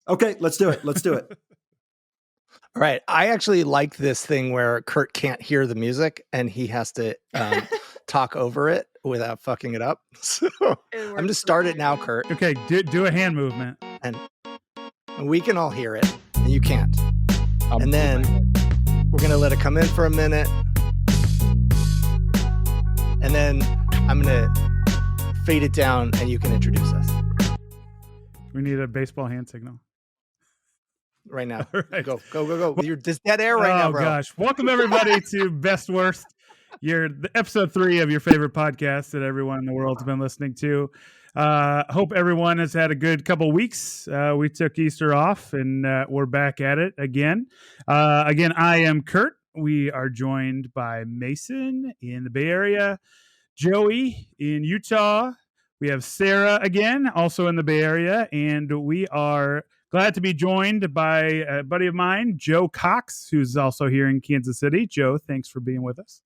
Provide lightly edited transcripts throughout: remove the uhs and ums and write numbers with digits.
Okay, let's do it. Let's do it. All right. I actually like this thing where Kurt can't hear the music and he has to talk over it without fucking it up. So I'm going to start it now, Kurt. Okay, do a hand movement. And we can all hear it and you can't. And then we're going to let it come in for a minute. And then I'm going to fade it down and you can introduce us. We need a baseball hand signal. Right now. Right. Go. You're just dead air right now, bro. Oh, gosh. Welcome, everybody, to Best Worst, the episode 3 of your favorite podcast that everyone in the world's been listening to. Hope everyone has had a good couple weeks. We took Easter off, and we're back at it again. I am Kurt. We are joined by Mason in the Bay Area, Joey in Utah. We have Sarah again, also in the Bay Area, and we are glad to be joined by a buddy of mine, Joe Cox, who's also here in Kansas City. Joe, thanks for being with us.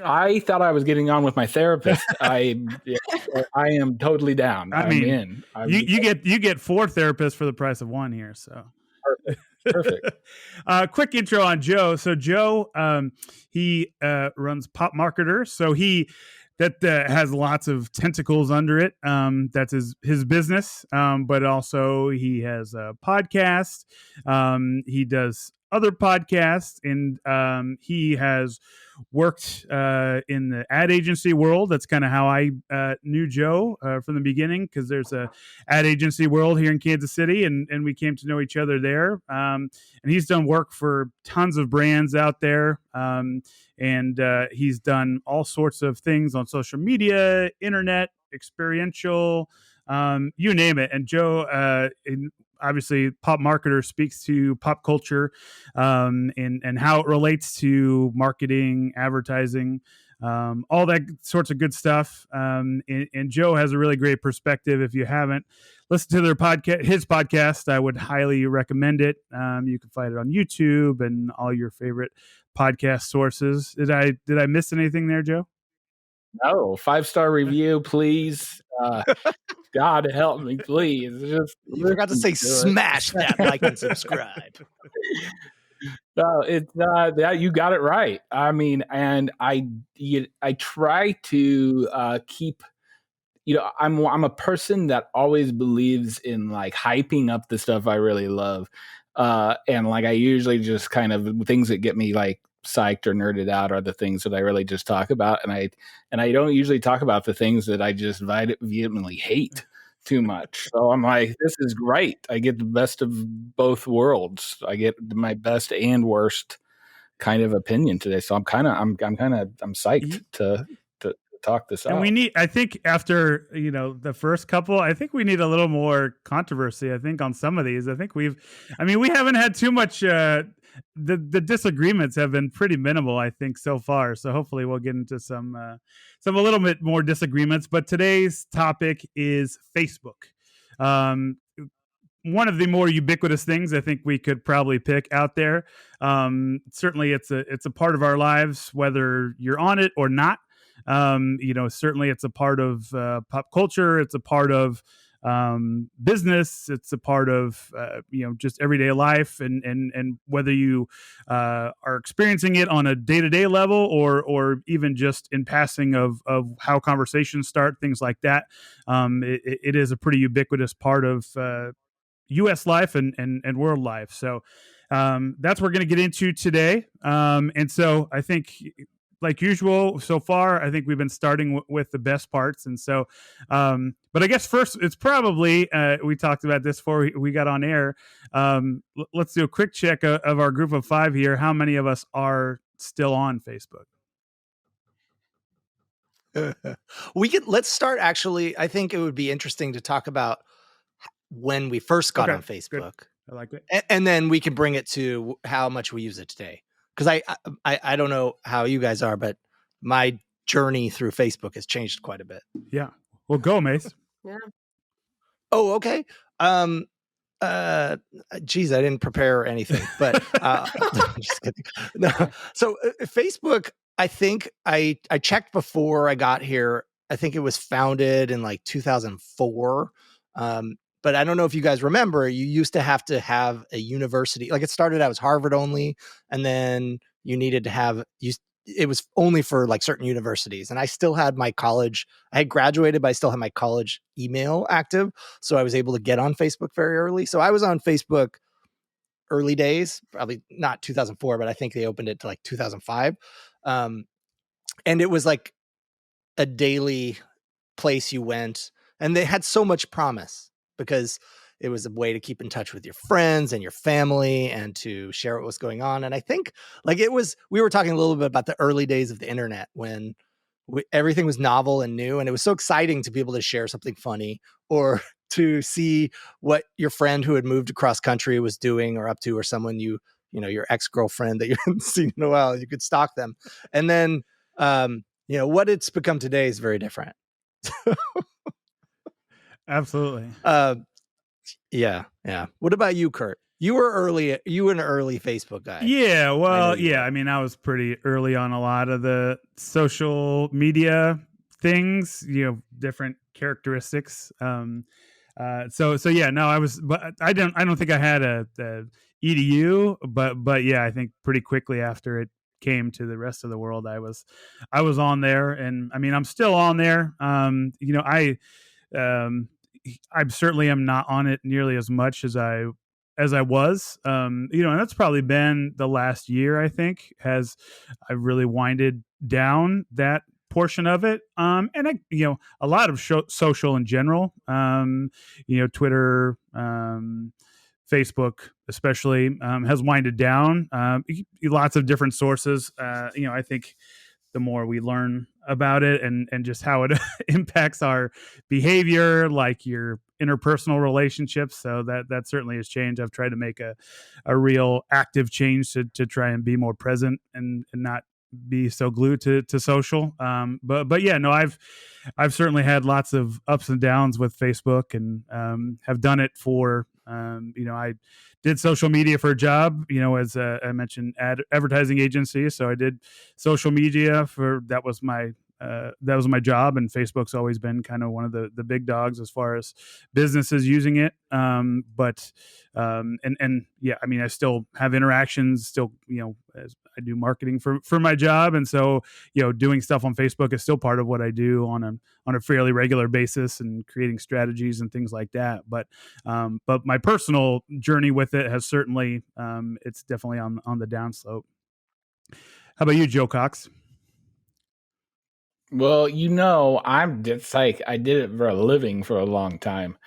I thought I was getting on with my therapist. I am totally down. I'm in. You get 4 therapists for the price of 1 here. So perfect. Quick intro on Joe. So Joe, he runs Pop Marketer. So that has lots of tentacles under it. That's his business, but also he has a podcast. He does other podcasts, and he has worked in the ad agency world. That's kind of how I knew Joe from the beginning, because there's a ad agency world here in Kansas City, and we came to know each other there. And he's done work for tons of brands out there. And he's done all sorts of things on social media, internet, experiential, you name it. And Joe, obviously, Pop Marketer speaks to pop culture and how it relates to marketing, advertising, all that sorts of good stuff. And Joe has a really great perspective. If you haven't listened to his podcast, I would highly recommend it. You can find it on YouTube and all your favorite podcast sources. Did I miss anything there, Joe? No, 5-star review, please. God help me, please. You forgot to say smash that like and subscribe. No, it's you got it right. I mean, and I try to keep. I'm a person that always believes in like hyping up the stuff I really love, and like I usually just kind of things that get me like psyched or nerded out are the things that I really just talk about, and I don't usually talk about the things that I just vehemently hate too much. So I'm like, this is great. I get the best of both worlds. I get my best and worst kind of opinion today. So I'm psyched to talk this out. And I think after, the first couple, I think we need a little more controversy, I think, on some of these. I think we haven't had too much, the disagreements have been pretty minimal, I think, so far. So hopefully we'll get into some a little bit more disagreements. But today's topic is Facebook. One of the more ubiquitous things I think we could probably pick out there. Certainly it's a part of our lives, whether you're on it or not. Certainly it's a part of pop culture. It's a part of business. It's a part of just everyday life, and whether you are experiencing it on a day-to-day level or even just in passing of how conversations start, things like that. It is a pretty ubiquitous part of U.S. life and world life. So that's what we're going to get into today. And so I think, like usual, so far, I think we've been starting with the best parts. And so, but I guess first, it's probably, we talked about this before we got on air. Let's do a quick check of our group of 5 here. How many of us are still on Facebook? Let's start. Actually, I think it would be interesting to talk about when we first got on Facebook. Good. I like it. And then we can bring it to how much we use it today. Because I don't know how you guys are, but my journey through Facebook has changed quite a bit. Yeah. Well, go, Mace. Yeah. Oh, okay. Geez, I didn't prepare anything, but I'm just kidding. No. So Facebook, I think I checked before I got here. I think it was founded in like 2004. but I don't know if you guys remember, you used to have a university. Like, it started out as Harvard only, and then you needed to have it was only for like certain universities. And I still had my college, I had graduated, but I still had my college email active. So I was able to get on Facebook very early. So I was on Facebook early days, probably not 2004, but I think they opened it to like 2005. And it was like a daily place you went, and they had so much promise because it was a way to keep in touch with your friends and your family and to share what was going on. And I think like we were talking a little bit about the early days of the internet when everything was novel and new. And it was so exciting to be able to share something funny or to see what your friend who had moved across country was doing or up to, or someone your ex-girlfriend that you hadn't seen in a while. You could stalk them. And then, what it's become today is very different. Absolutely. Yeah. What about you, Kurt? You were an early Facebook guy. Yeah, well, I mean, I was pretty early on a lot of the social media things, different characteristics. So yeah, no, but I don't think I had a EDU, but yeah, I think pretty quickly after it came to the rest of the world, I was on there, and I mean, I'm still on there. I certainly am not on it nearly as much as I was, and that's probably been the last year. I think I really winded down that portion of it, and a lot of social in general, Twitter, Facebook especially, has winded down. Lots of different sources. I think the more we learn about it and just how it impacts our behavior, like your interpersonal relationships. So that certainly has changed. I've tried to make a real active change to try and be more present and not be so glued to social. But yeah, no, I've certainly had lots of ups and downs with Facebook, and have done it for, I did social media for a job, as I mentioned, advertising agency. So I did social media that was my job, and Facebook's always been kind of one of the big dogs as far as businesses using it. But yeah, I mean, I still have interactions still, as I do marketing for my job. And so, doing stuff on Facebook is still part of what I do on a fairly regular basis, and creating strategies and things like that. But my personal journey with it has certainly, it's definitely on the downslope. How about you, Joe Cox? Well, I'm just like, I did it for a living for a long time.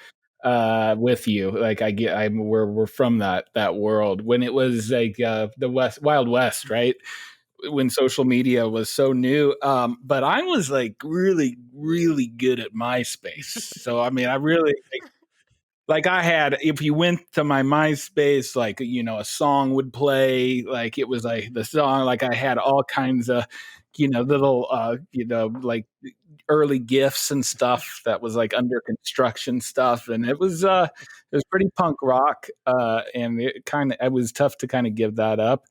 With you, like we're from that world when it was like the Wild West, right? When social media was so new. But I was like really, really good at MySpace. So I mean, I really like I had, if you went to my MySpace, like, a song would play, like it was like the song, like I had all kinds of, little, like early gifts and stuff that was like under construction stuff. And it was pretty punk rock. And it was tough to kind of give that up.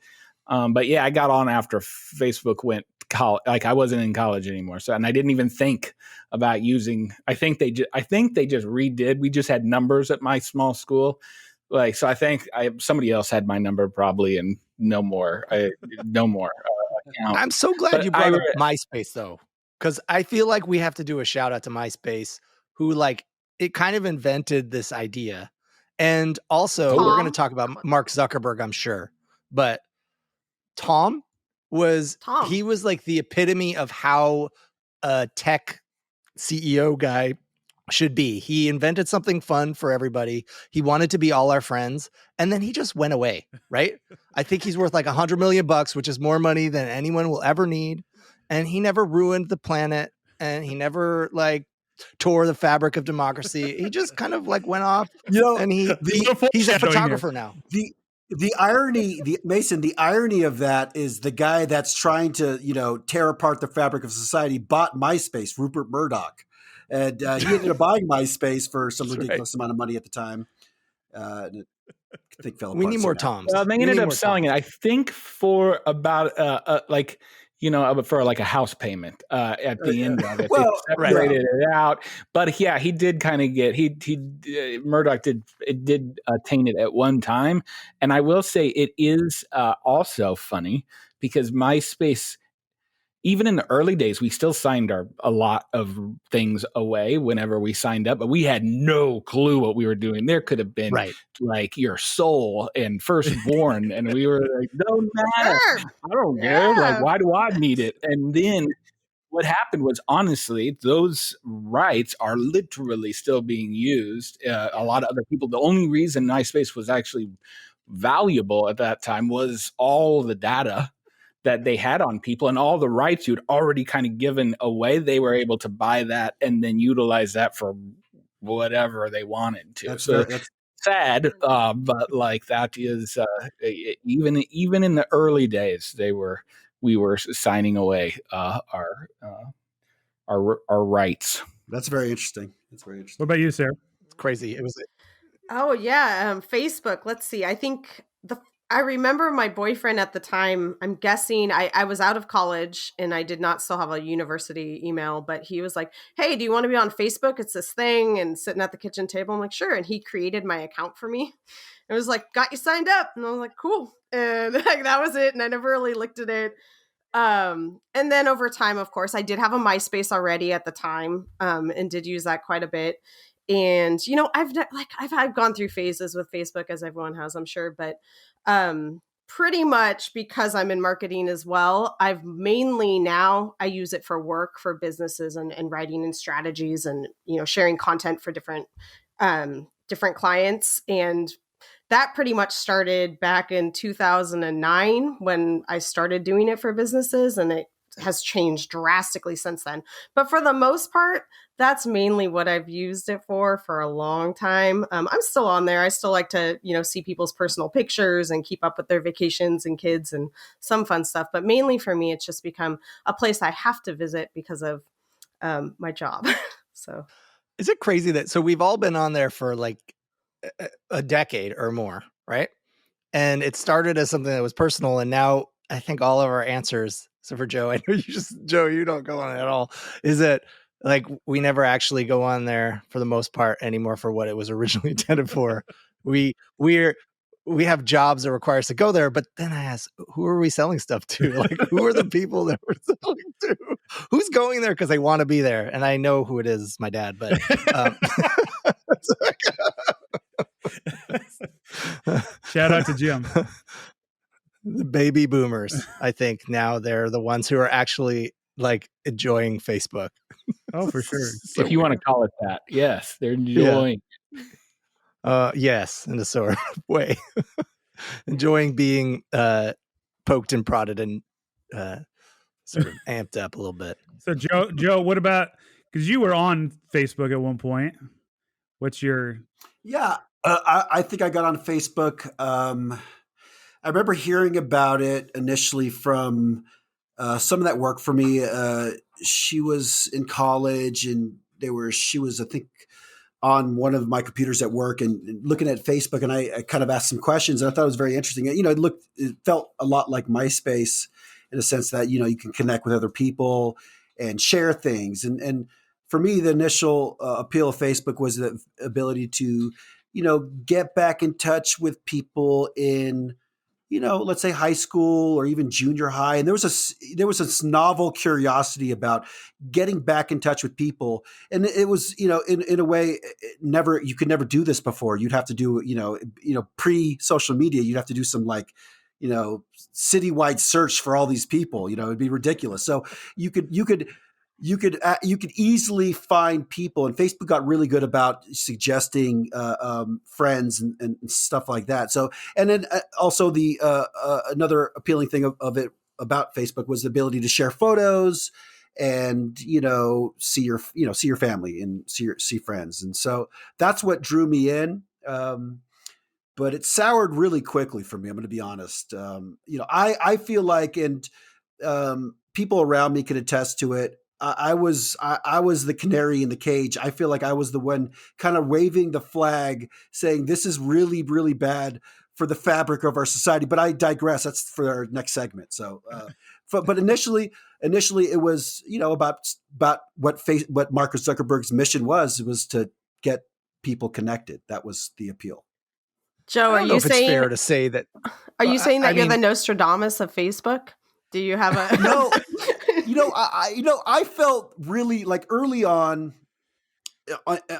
But yeah, I got on after Facebook went college. Like I wasn't in college anymore. So, and I didn't even think about using, I think they just redid. We just had numbers at my small school. Like, so I think somebody else had my number probably, and no more. I'm so glad you brought up MySpace though, because I feel like we have to do a shout out to MySpace, who like it kind of invented this idea. And also we're going to talk about Mark Zuckerberg, I'm sure, but Tom was like the epitome of how a tech CEO guy should be. He invented something fun for everybody. He wanted to be all our friends, and then he just went away, right? I think he's worth like $100 million, which is more money than anyone will ever need. And he never ruined the planet, and he never like tore the fabric of democracy. He just kind of like went off, and he's a photographer now. The irony, the irony of that is the guy that's trying to, tear apart the fabric of society bought MySpace, Rupert Murdoch. And he ended up buying MySpace for some ridiculous amount of money at the time. I think fell apart. We need more Toms. They ended up selling it, I think, for about like, for like a house payment at the end of it. Well, they separated it out. But yeah, he did kind of get Murdoch did taint it at one time. And I will say it is also funny because MySpace, even in the early days, we still signed a lot of things away whenever we signed up, but we had no clue what we were doing. There could have been like your soul and firstborn, and we were like, no matter, I don't care. Like, why do I need it? And then what happened was, honestly, those rights are literally still being used. A lot of other people. The only reason MySpace was actually valuable at that time was all the data that they had on people and all the rights you'd already kind of given away. They were able to buy that and then utilize that for whatever they wanted to. That's sad, but like that is even in the early days, we were signing away our rights. That's very interesting. What about you, Sarah? It's crazy. It was. Oh yeah, Facebook. Let's see. I remember my boyfriend at the time. I'm guessing I was out of college and I did not still have a university email, but he was like, "Hey, do you want to be on Facebook? It's this thing." And sitting at the kitchen table, I'm like, "Sure." And he created my account for me. It was like, "Got you signed up," and I was like, "Cool." And like that was it. And I never really looked at it. And then over time, of course, I did have a MySpace already at the time, and did use that quite a bit. And I've gone through phases with Facebook, as everyone has, I'm sure, but pretty much because I'm in marketing as well, I've mainly now I use it for work, for businesses and writing and strategies and sharing content for different clients. And that pretty much started back in 2009 when I started doing it for businesses, and it has changed drastically since then. But for the most part, that's mainly what I've used it for a long time. I'm still on there. I still like to, see people's personal pictures and keep up with their vacations and kids and some fun stuff. But mainly for me, it's just become a place I have to visit because of my job. So is it crazy that, so we've all been on there for like a decade or more, right? And it started as something that was personal, and now I think all of our answers, so for Joe, I know Joe, you don't go on it at all, is that like we never actually go on there for the most part anymore for what it was originally intended for. We have jobs that require us to go there, but then I ask, who are we selling stuff to? Like, who are the people that we're selling to? Who's going there because they want to be there? And I know who it is, my dad, but shout out to Jim. The baby boomers, I think now they're the ones who are actually like enjoying Facebook. Oh, for sure. So if you want to call it that, yes, they're enjoying. Yeah. Yes, in a sort of way. Enjoying being poked and prodded and sort of amped up a little bit. So Joe, what about, because you were on Facebook at one point. What's your... Yeah, I think I got on Facebook. I remember hearing about it initially from someone that worked for me. She was in college, and she was, I think, on one of my computers at work and looking at Facebook, and I kind of asked some questions, and I thought it was very interesting. It felt a lot like MySpace in a sense that, you can connect with other people and share things. And for me, the initial appeal of Facebook was the ability to, get back in touch with people in, let's say high school or even junior high. And there was this novel curiosity about getting back in touch with people. And it was, in a way, you could never do this before. You'd have to do, pre-social media, you'd have to do some citywide search for all these people, it'd be ridiculous. So you could easily find people, and Facebook got really good about suggesting friends and stuff like that. So, and then also the another appealing thing of it about Facebook was the ability to share photos and see your family and see friends, and so that's what drew me in. But it soured really quickly for me. I'm going to be honest. I feel like, and people around me could attest to it. I was the canary in the cage. I feel like I was the one kind of waving the flag saying this is really, really bad for the fabric of our society. But I digress. That's for our next segment. So, But initially it was, about what Mark Zuckerberg's mission was to get people connected. That was the appeal. Joe, I don't know if it's fair to say that. Are you saying that you're the mean, Nostradamus of Facebook? Do you have a No? I felt really like early on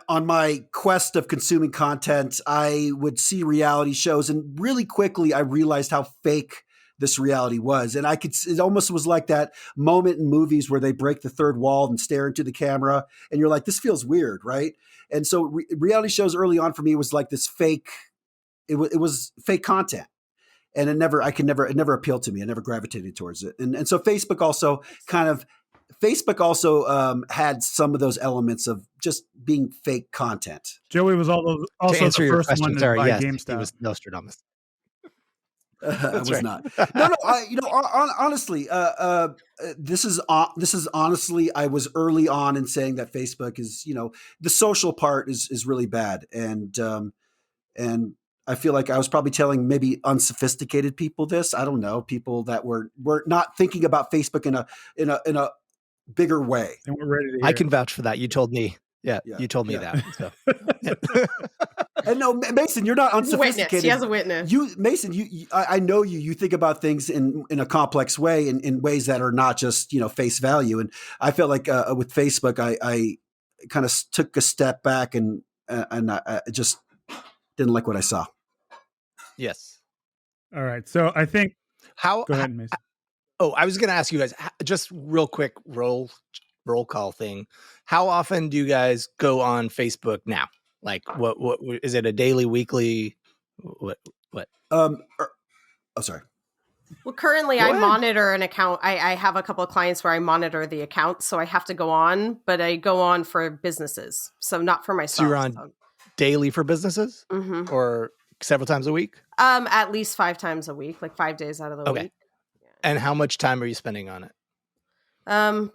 my quest of consuming content, I would see reality shows, and really quickly I realized how fake this reality was. And it almost was like that moment in movies where they break the third wall and stare into the camera, and you're like, this feels weird, right? And so reality shows early on for me was like this fake. It was fake content. And it never appealed to me. I never gravitated towards it. And so Facebook also had some of those elements of just being fake content. Joey was also the first one to buy GameStop. He was Nostradamus. I was not. No. Honestly, this is honestly, I was early on in saying that Facebook is, the social part is really bad, and I feel like I was probably telling maybe unsophisticated people this. I don't know, people that were not thinking about Facebook in a bigger way. And we're ready to hear I can vouch for that. You told me. Yeah. You told me that. So. And no, Mason, you're not unsophisticated. He has a witness. Mason, I know you. You think about things in a complex way, in ways that are not just face value. And I felt like with Facebook, I kind of took a step back and I just didn't like what I saw. Yes. All right. So I think. Go ahead, Mason. I was going to ask you guys just real quick roll call thing. How often do you guys go on Facebook now? Like, what is it? A daily, weekly? What? Sorry. Well, currently I monitor an account. I have a couple of clients where I monitor the account, so I have to go on, but I go on for businesses, so not for myself. So you're on daily for businesses, or several times a week? At least 5 times a week, like 5 days out of the week. And how much time are you spending on it?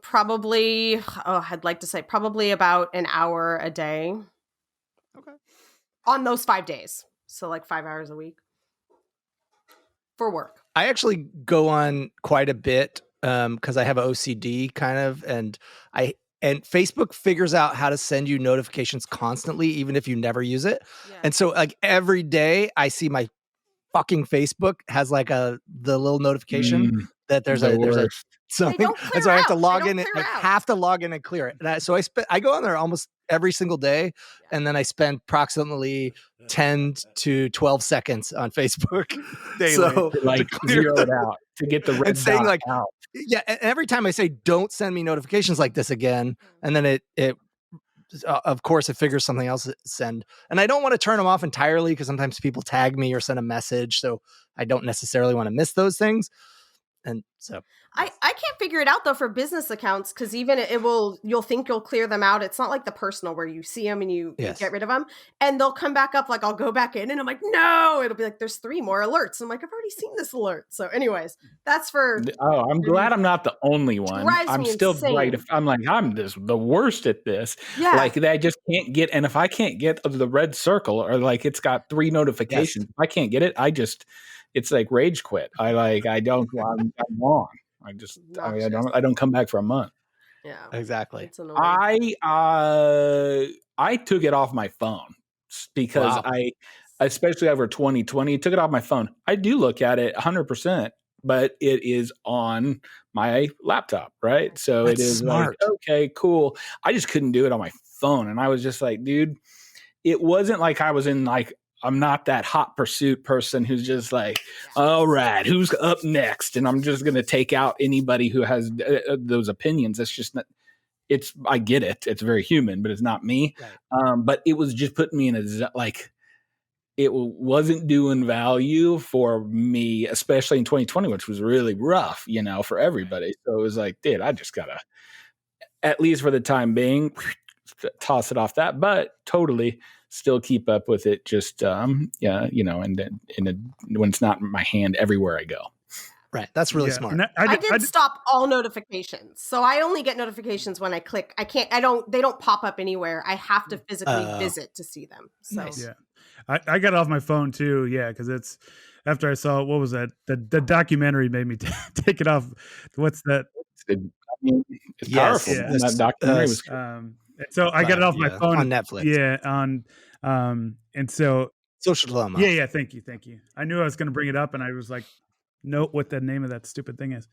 Probably, I'd like to say probably about an hour a day. Okay. On those 5 days. So like 5 hours a week for work. I actually go on quite a bit because I have OCD kind of, and Facebook figures out how to send you notifications constantly, even if you never use it. Yeah. And so like every day I see my fucking Facebook has like the little notification that there's a something, and so I have to log in. I have to log in and clear it. And I go on there almost every single day, and then I spend approximately 10 to 12 seconds on Facebook daily. So like zero it out to get the red saying dot out. Yeah, and every time I say don't send me notifications like this again, and then it of course it figures something else to send. And I don't want to turn them off entirely because sometimes people tag me or send a message, so I don't necessarily want to miss those things. And so I can't figure it out though for business accounts, because even you'll think you'll clear them out. It's not like the personal where you see them and you get rid of them and they'll come back up. Like I'll go back in and I'm like, no, it'll be like, there's 3 more alerts. I'm like, I've already seen this alert. So anyways, that's for. Oh, I'm glad I'm not the only one. I'm still right. I'm like, I'm the worst at this. Yeah. Like I just can't get, and if I can't get the red circle or like it's got 3 notifications, if I can't get it, it's like rage quit. I'm wrong. I don't come back for a month. Yeah, exactly. I took it off my phone because especially over 2020, took it off my phone. I do look at it 100%, but it is on my laptop, right? So it is smart. Like, okay, cool. I just couldn't do it on my phone. And I was just like, dude, it wasn't like I was in like, I'm not that hot pursuit person who's just like, all right, who's up next? And I'm just going to take out anybody who has those opinions. That's just not, I get it. It's very human, but it's not me. Right. But it was just putting me in it wasn't doing value for me, especially in 2020, which was really rough, for everybody. So it was like, dude, I just got to, at least for the time being, toss it off that, but totally still keep up with it. Just, and then when it's not in my hand everywhere I go. Right. That's really smart. I did stop all notifications. So I only get notifications when I click. They don't pop up anywhere. I have to physically visit to see them. So nice. Yeah. I got it off my phone too. Yeah, because it's after I saw what was that? The documentary made me take it off. What's that? It's powerful. Yeah. Man. That documentary was. So I got it off my phone on Netflix. Yeah, and so Social Dilemma. Yeah. Thank you. I knew I was going to bring it up, and I was like, note what the name of that stupid thing is.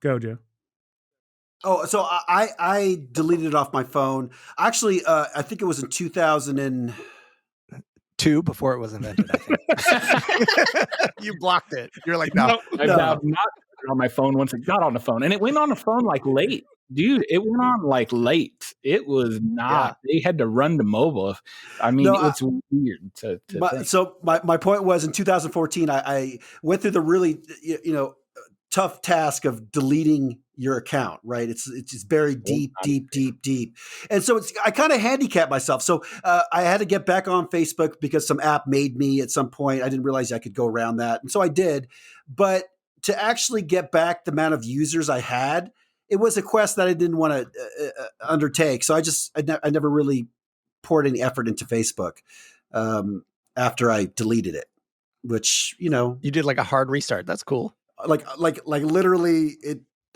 Go, Joe. Oh, so I deleted it off my phone. Actually, I think it was in 2002 before it was invented. I think you blocked it. You're like, no. I've not put it on my phone once it got on the phone, and it went on the phone like late, dude. It went on like late. It was not. Yeah. They had to run to mobile. I mean, it's weird to think. So my point was in 2014, I went through the really tough task of deleting your account, right? It's just buried deep. And so I kind of handicapped myself. So I had to get back on Facebook because some app made me at some point. I didn't realize I could go around that. And so I did. But to actually get back the amount of users I had, it was a quest that I didn't want to undertake. So I never really poured any effort into Facebook after I deleted it, which, you did like a hard restart. That's cool. Like literally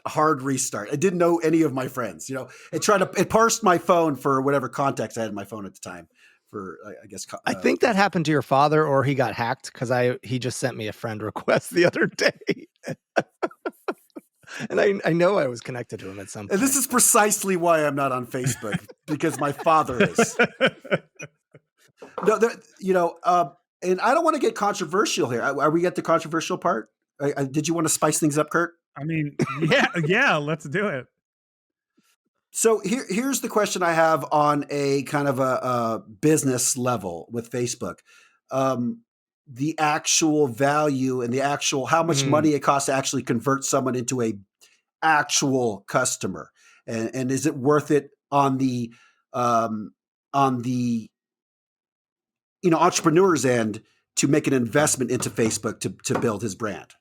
hard restart. I didn't know any of my friends, it parsed my phone for whatever context I had in my phone at the time for, I guess. I think that happened to your father, or he got hacked because he just sent me a friend request the other day. And I know I was connected to him at some point. And this is precisely why I'm not on Facebook, because my father is. And I don't want to get controversial here. Are we at the controversial part? Did you want to spice things up, Kurt? I mean, yeah, let's do it. So here's the question I have on a kind of a business level with Facebook. The actual value and the actual how much money it costs to actually convert someone into a actual customer, and is it worth it on the entrepreneur's end to make an investment into Facebook to build his brand?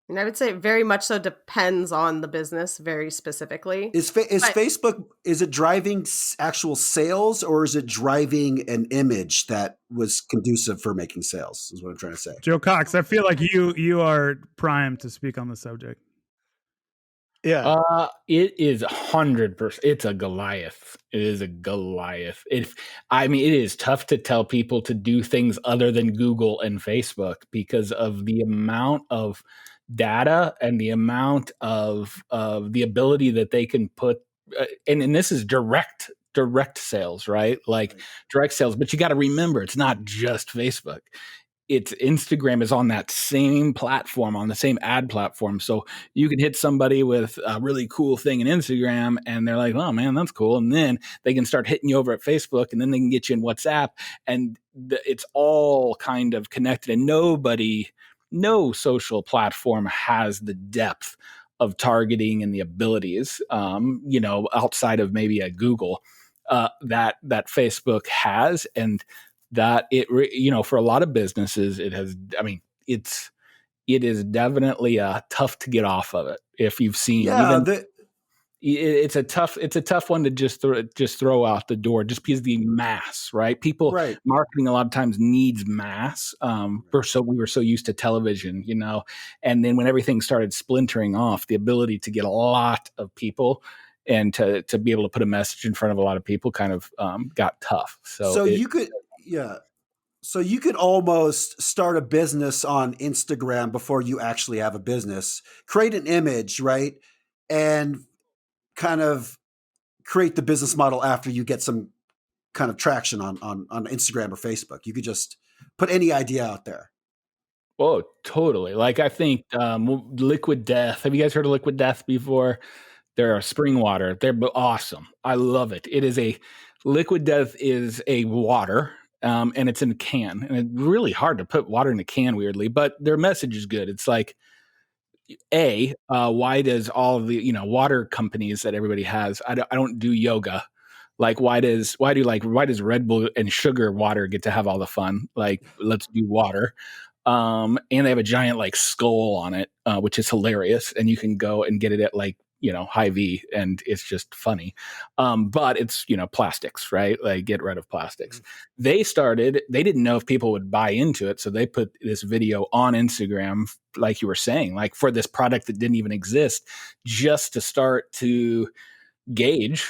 And I would say very much so depends on the business very specifically. Is Facebook, is it driving actual sales, or is it driving an image that was conducive for making sales, is what I'm trying to say. Joe Cox, I feel like you are primed to speak on the subject. Yeah. It is 100%. It's a Goliath. It is a Goliath. It is tough to tell people to do things other than Google and Facebook because of the amount of data and the amount of the ability that they can put. And this is direct sales, right? Like direct sales. But you got to remember, it's not just Facebook. It's Instagram is on that same platform, on the same ad platform. So you can hit somebody with a really cool thing in Instagram and they're like, oh man, that's cool. And then they can start hitting you over at Facebook, and then they can get you in WhatsApp, and it's all kind of connected, and no social platform has the depth of targeting and the abilities, outside of maybe a Google, that Facebook has. And that for a lot of businesses, it is definitely tough to get off of it. If you've seen, it's a tough one to just throw out the door, just because the mass, right? People, marketing a lot of times needs mass. We were so used to television, and then when everything started splintering off, the ability to get a lot of people and to be able to put a message in front of a lot of people kind of got tough. So you could almost start a business on Instagram before you actually have a business, create an image, right? And kind of create the business model after you get some kind of traction on Instagram or Facebook. You could just put any idea out there. Oh, totally. Like I think Liquid Death. Have you guys heard of Liquid Death before? They're spring water. They're awesome. I love it. Liquid Death is a water, and it's in a can. And it's really hard to put water in a can, weirdly, but their message is good. It's like, why does all of the water companies that everybody has? I don't do yoga. Like why does Red Bull and sugar water get to have all the fun? Like let's do water. And they have a giant like skull on it, which is hilarious. And you can go and get it at like Hy-Vee, and it's just funny. But it's, plastics, right? Like, get rid of plastics. Mm-hmm. They didn't know if people would buy into it. So they put this video on Instagram, like you were saying, like for this product that didn't even exist, just to start to gauge,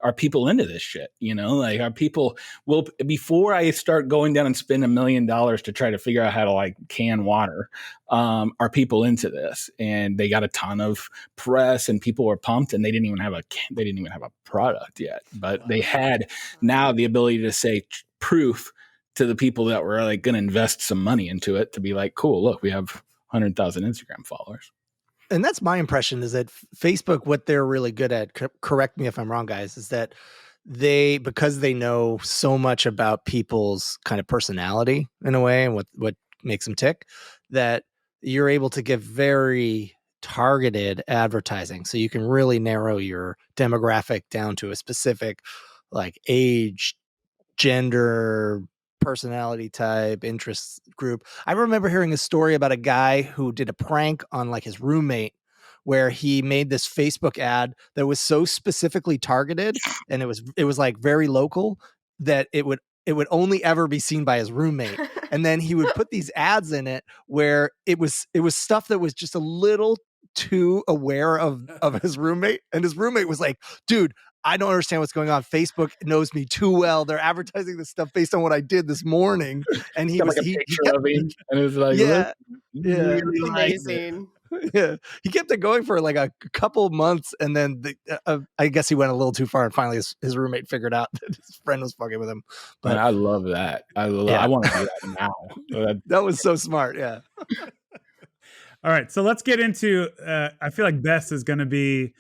are people into this shit? Like, are people, before I start going down and spend $1 million to try to figure out how to like can water, are people into this? And they got a ton of press and people were pumped, and they didn't even have a product yet, but they had now the ability to say proof to the people that were like going to invest some money into it, to be like, cool, look, we have 100,000 Instagram followers. And that's my impression, is that Facebook, what they're really good at, correct me if I'm wrong, guys, is that because they know so much about people's kind of personality in a way and what makes them tick, that you're able to give very targeted advertising. So you can really narrow your demographic down to a specific like age, gender, personality type, interest group. I remember hearing a story about a guy who did a prank on like his roommate, where he made this Facebook ad that was so specifically targeted, and it was like very local, that it would only ever be seen by his roommate. And then he would put these ads in it where it was stuff that was just a little too aware of his roommate, and his roommate was like, dude, I don't understand what's going on. Facebook knows me too well. They're advertising this stuff based on what I did this morning. And he was, like a picture of him, and it was like, yeah, really amazing. Yeah, he kept it going for like a couple months, and then I guess he went a little too far, and finally his roommate figured out that his friend was fucking with him. But man, I love that. I want to do that now. That was so smart. Yeah. All right, so let's get into. I feel like best is going to be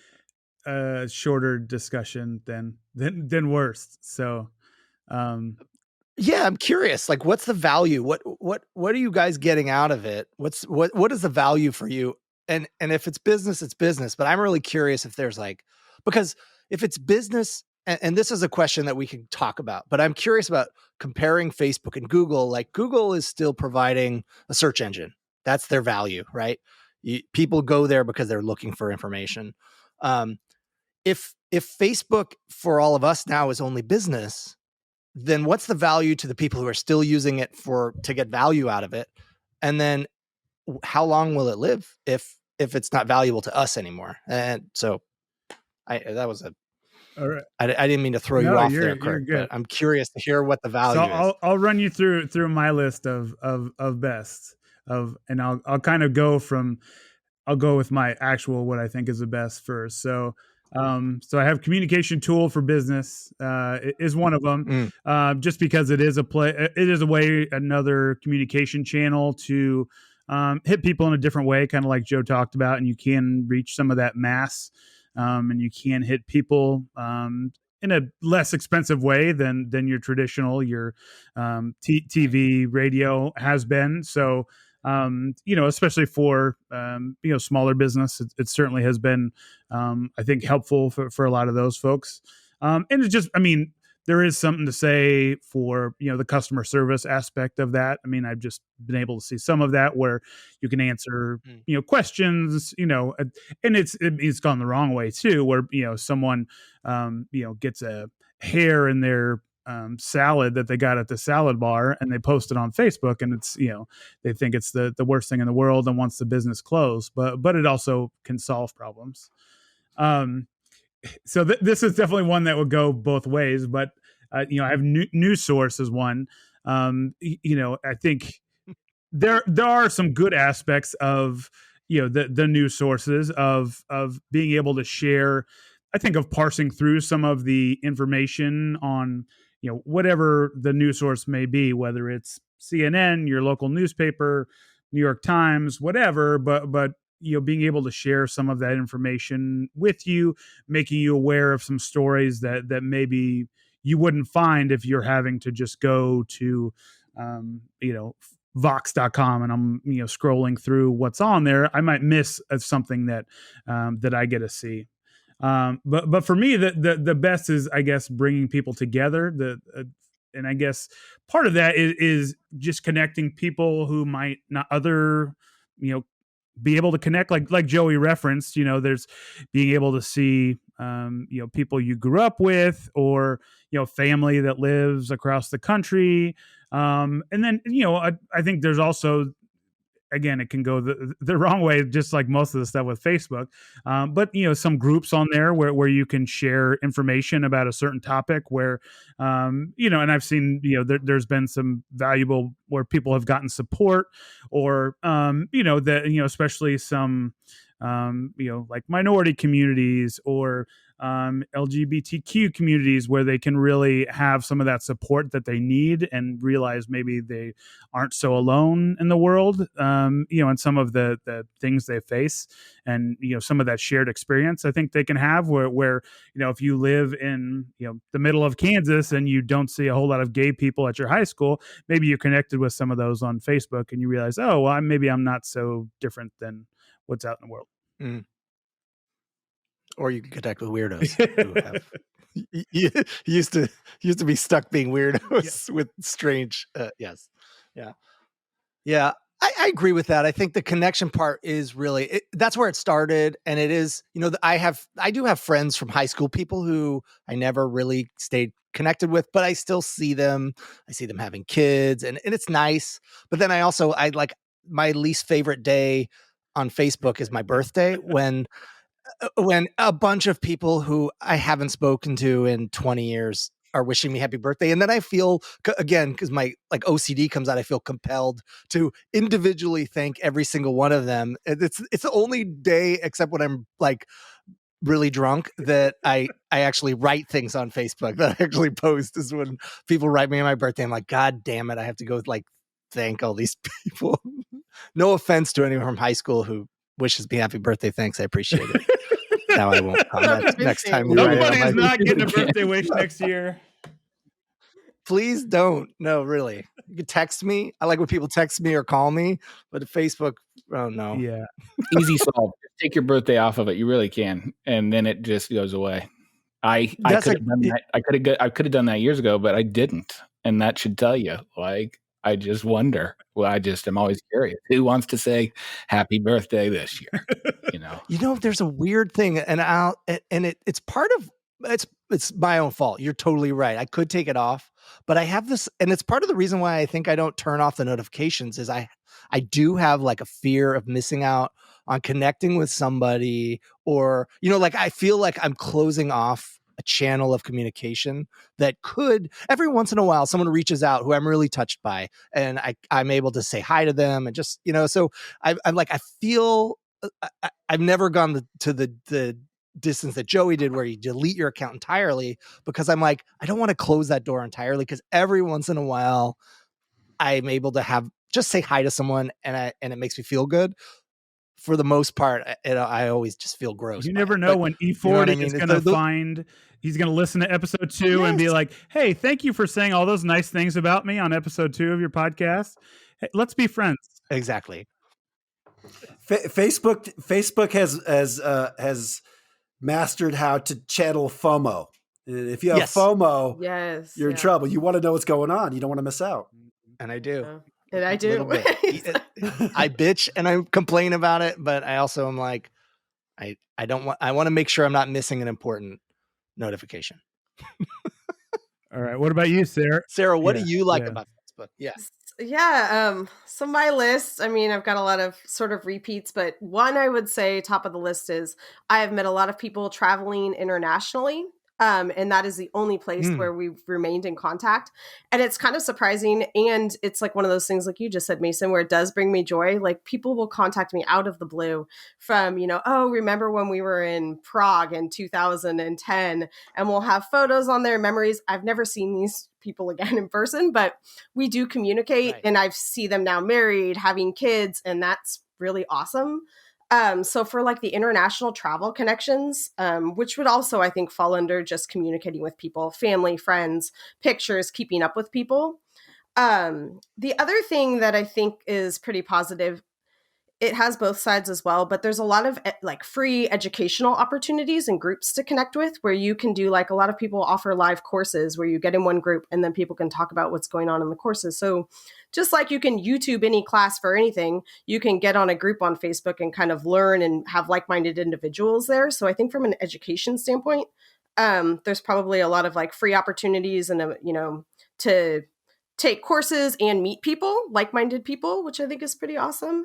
a shorter discussion than worst. So, yeah, I'm curious. Like, what's the value? What are you guys getting out of it? What is the value for you? And if it's business, it's business. But I'm really curious if there's like, because if it's business, and this is a question that we can talk about, but I'm curious about comparing Facebook and Google. Like, Google is still providing a search engine. That's their value, right? People go there because they're looking for information. If Facebook for all of us now is only business, then what's the value to the people who are still using it to get value out of it? And then how long will it live if it's not valuable to us anymore? And so that was all right. I didn't mean to throw you off there, Kurt, but I'm curious to hear what the value is. I'll run you through my list of best and I'll kind of I'll go with my actual, what I think is the best first. So I have communication tool for business is one of them, just because it is another communication channel to hit people in a different way, kind of like Joe talked about, and you can reach some of that mass, and you can hit people in a less expensive way than your traditional TV radio has been. So especially for, smaller business, it certainly has been, I think, helpful for a lot of those folks. And it's just, there is something to say for, the customer service aspect of that. I've just been able to see some of that where you can answer, questions, and it's gone the wrong way too, where, someone, gets a hair in their salad that they got at the salad bar, and they post it on Facebook, and it's, they think it's the worst thing in the world and wants the business closed, but it also can solve problems. So this is definitely one that would go both ways, but I have news source as one. I think there are some good aspects of, the news sources of being able to share, I think, of parsing through some of the information on, whatever the news source may be, whether it's CNN, your local newspaper, New York Times, whatever, but being able to share some of that information with you, making you aware of some stories that maybe you wouldn't find if you're having to just go to, Vox.com, and I'm, scrolling through what's on there. I might miss something that I get to see. But for me, the best is, I guess, bringing people together. And I guess part of that is just connecting people who might not be able to connect, like Joey referenced, there's being able to see, people you grew up with, or, family that lives across the country. And then, I think there's also, again, it can go the wrong way, just like most of the stuff with Facebook. But some groups on there where you can share information about a certain topic, where and I've seen there's been some valuable where people have gotten support, or that especially some like minority communities, or LGBTQ communities, where they can really have some of that support that they need, and realize maybe they aren't so alone in the world, and some of the things they face, and some of that shared experience I think they can have, where if you live in the middle of Kansas and you don't see a whole lot of gay people at your high school, maybe you're connected with some of those on Facebook, and you realize, oh well, maybe I'm not so different than what's out in the world. Mm. Or you can connect with weirdos who have used to be stuck being weirdos with strange. Yes, yeah. I agree with that. I think the connection part is really that's where it started, and it is. I do have friends from high school, people who I never really stayed connected with, but I still see them. I see them having kids, and it's nice. But then I like my least favorite day on Facebook is my birthday, when a bunch of people who I haven't spoken to in 20 years are wishing me happy birthday. And then I feel, again, because my OCD comes out, I feel compelled to individually thank every single one of them. It's the only day, except when I'm like really drunk, that I actually write things on Facebook, that I actually post, is when people write me on my birthday. I'm like, God damn it, I have to go thank all these people. No offense to anyone from high school who wishes me happy birthday. Thanks, I appreciate it. Now I won't comment next time. Somebody is not getting a birthday wish next year. Please don't. No, really. You can text me. I like when people text me or call me, but Facebook, oh no. Yeah. Easy solve. Take your birthday off of it. You really can, and then it just goes away. I could have done that. I could have done that years ago, but I didn't, and that should tell you. I just wonder. Well, I'm always curious. Who wants to say happy birthday this year? There's a weird thing, and it's part of it's my own fault. You're totally right. I could take it off, but I have this, and it's part of the reason why I think I don't turn off the notifications is I do have like a fear of missing out on connecting with somebody, or I feel like I'm closing off a channel of communication that could, every once in a while, someone reaches out who I'm really touched by, and I'm able to say hi to them, and just so I'm like, I feel I've never gone to the distance that Joey did, where you delete your account entirely, because I'm like, I don't want to close that door entirely, because every once in a while I'm able to just say hi to someone, and it makes me feel good. For the most part, I always just feel gross. You never know when E40 is going to he's going to listen to episode 2 and be like, hey, thank you for saying all those nice things about me on episode 2 of your podcast. Hey, let's be friends. Exactly. Facebook has mastered how to channel FOMO. If you have FOMO, you're in trouble. You want to know what's going on. You don't want to miss out. And I do. And I do. I bitch and I complain about it, but I also am like, I want to make sure I'm not missing an important notification. All right. What about you, Sarah? Sarah, what do you like about Facebook? So my list, I've got a lot of sort of repeats, but one I would say top of the list is I have met a lot of people traveling internationally. And that is the only place where we've remained in contact. And it's kind of surprising. And it's like one of those things, like you just said, Mason, where it does bring me joy. Like people will contact me out of the blue from, oh, remember when we were in Prague in 2010, and we'll have photos on their memories. I've never seen these people again in person, but we do communicate, and I see them now married, having kids, and that's really awesome. So for like the international travel connections, which would also, I think, fall under just communicating with people, family, friends, pictures, keeping up with people. The other thing that I think is pretty positive it has both sides as well, but there's a lot of like free educational opportunities and groups to connect with where you can do, like, a lot of people offer live courses where you get in one group and then people can talk about what's going on in the courses. So just like you can YouTube any class for anything, you can get on a group on Facebook and kind of learn and have like-minded individuals there. So I think from an education standpoint, there's probably a lot of like free opportunities and, to take courses and meet people, like-minded people, which I think is pretty awesome.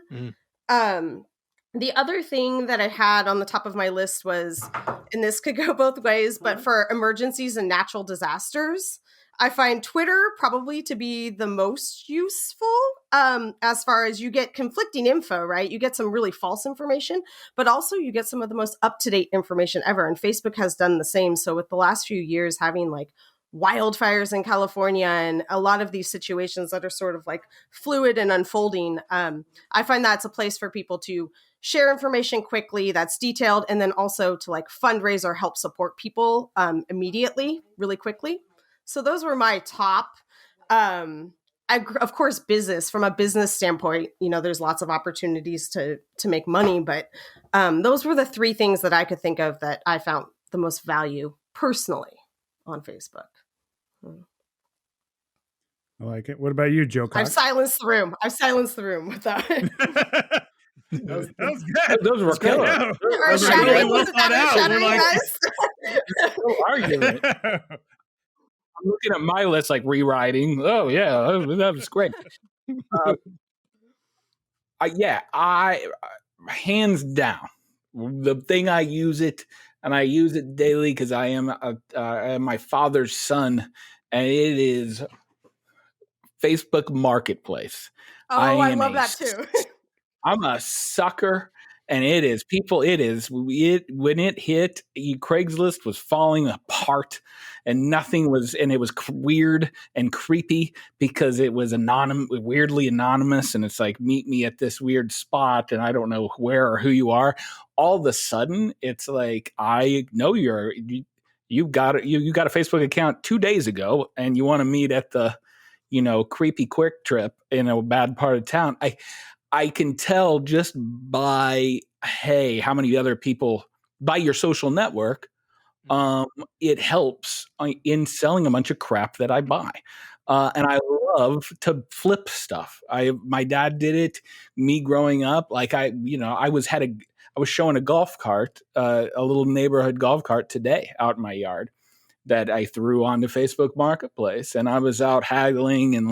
The other thing that I had on the top of my list was, and this could go both ways, but for emergencies and natural disasters, I find Twitter probably to be the most useful, as far as you get conflicting info, right? You get some really false information, but also you get some of the most up-to-date information ever. And Facebook has done the same. So with the last few years having like wildfires in California and a lot of these situations that are sort of like fluid and unfolding, I find that's a place for people to share information quickly that's detailed, and then also to like fundraise or help support people immediately, really quickly. So those were my top. Of course, business, from a business standpoint, there's lots of opportunities to make money, but those were the three things that I could think of that I found the most value personally on Facebook. I like it. What about you, Joe Cox? I've silenced the room with that. That was good. Those were killer. Yeah. Or Those were shattering, really well was it thought that out. shattering, We're like- guys? Still arguing. I'm looking at my list, like rewriting. Oh yeah, that was great. I hands down, the thing I use it, and I use it daily because I am my father's son, and it is Facebook Marketplace. Oh, I love that too. I'm a sucker, and it is when it hit, Craigslist was falling apart, and it was weird and creepy because it was weirdly anonymous, and it's like, meet me at this weird spot, and I don't know where or who you are. All of a sudden, it's like, I know you got a Facebook account 2 days ago, and you want to meet at the creepy Quick Trip in a bad part of town. I can tell just by, hey, how many other people, by your social network, it helps in selling a bunch of crap that I buy. And I love to flip stuff. My dad did it, me growing up. Like I was showing a golf cart, a little neighborhood golf cart today out in my yard that I threw onto Facebook Marketplace, and I was out haggling and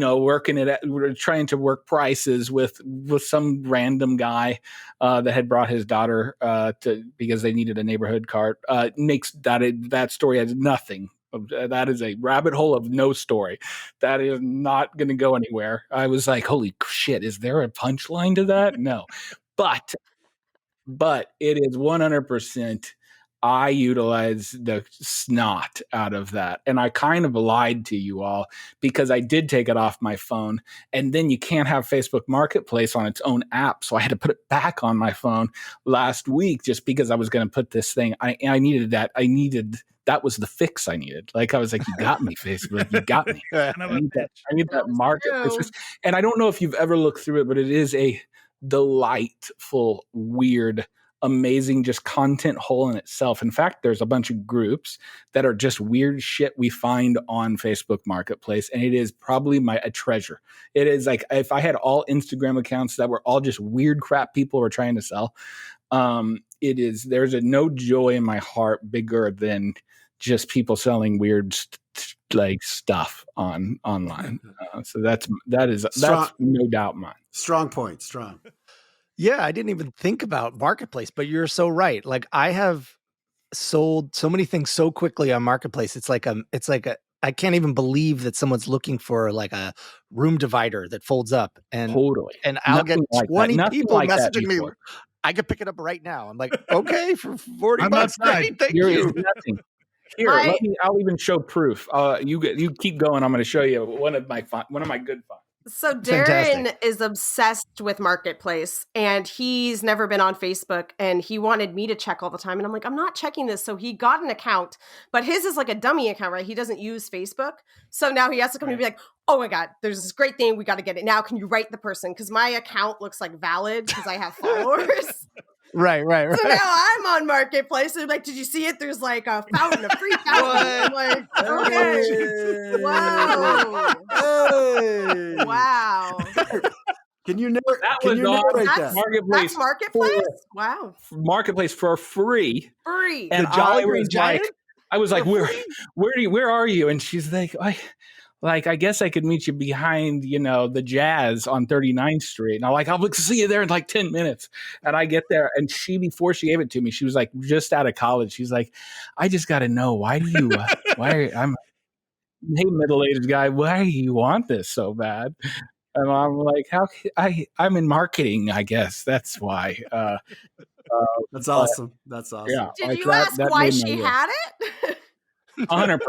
working trying to work prices with some random guy that had brought his daughter because they needed a neighborhood cart. That story has nothing. That is a rabbit hole of no story. That is not going to go anywhere. I was like, holy shit, is there a punchline to that? No, but it is 100%. I utilize the snot out of that. And I kind of lied to you all because I did take it off my phone, and then you can't have Facebook Marketplace on its own app. So I had to put it back on my phone last week just because I was going to put this thing. I needed that. That was the fix I needed. Like, I was like, you got me, Facebook. You got me. I need that Marketplace. And I don't know if you've ever looked through it, but it is a delightful, weird, amazing, just content hole in itself. In fact, there's a bunch of groups that are just weird shit we find on Facebook Marketplace, and it is probably a treasure. It is like, if I had all Instagram accounts that were all just weird crap people were trying to sell, there's no joy in my heart bigger than just people selling weird stuff online. So that's no doubt mine. Strong point. Strong. Yeah, I didn't even think about Marketplace, but you're so right. Like, I have sold so many things so quickly on Marketplace. It's like I can't even believe that someone's looking for like a room divider that folds up, and totally. And I'll Nothing get 20 people like messaging me. I could pick it up right now. I'm like, okay, for $40, great, thank Here you. is nothing. Here, I'll even show proof. You keep going. I'm going to show you one of my good finds. So Fantastic. Darren is obsessed with Marketplace, and he's never been on Facebook, and he wanted me to check all the time. And I'm like, I'm not checking this. So he got an account, but his is like a dummy account, right? He doesn't use Facebook. So now he has to come and be like, oh my God, there's this great thing. We got to get it now. Can you write the person? Because my account looks like valid because I have followers. Right. So now I'm on Marketplace. And like, did you see it? There's like a fountain, a free fountain. I'm like, okay. Wow. Hey. Wow. Can you narrate that? Marketplace. That's Marketplace? Wow. Marketplace for free. Free. And The Jolly I Green was Giant? like, I was like, where are you? And she's like, I guess I could meet you behind, the Jazz on 39th Street. And I'm like, I'll see you there in like 10 minutes. And I get there, and before she gave it to me, she was like, just out of college. She's like, I just got to know, I'm a middle-aged guy. Why do you want this so bad? And I'm like, I'm in marketing, I guess. That's why. That's awesome. That's awesome. Yeah. Did you ask why she had it? 100%.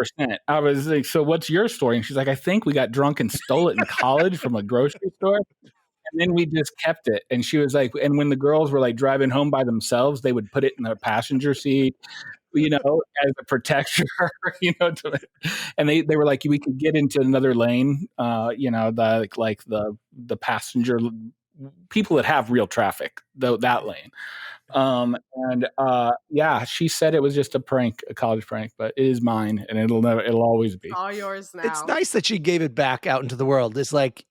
I was like, so what's your story? And she's like, I think we got drunk and stole it in college from a grocery store. And then we just kept it. And she was like, and when the girls were like driving home by themselves, they would put it in the passenger seat, as a protector, and they were like, we could get into another lane, the passenger people that have real traffic, that lane. She said it was just a prank, a college prank, but it is mine, and it'll always be all yours now. It's nice that she gave it back out into the world. It's like,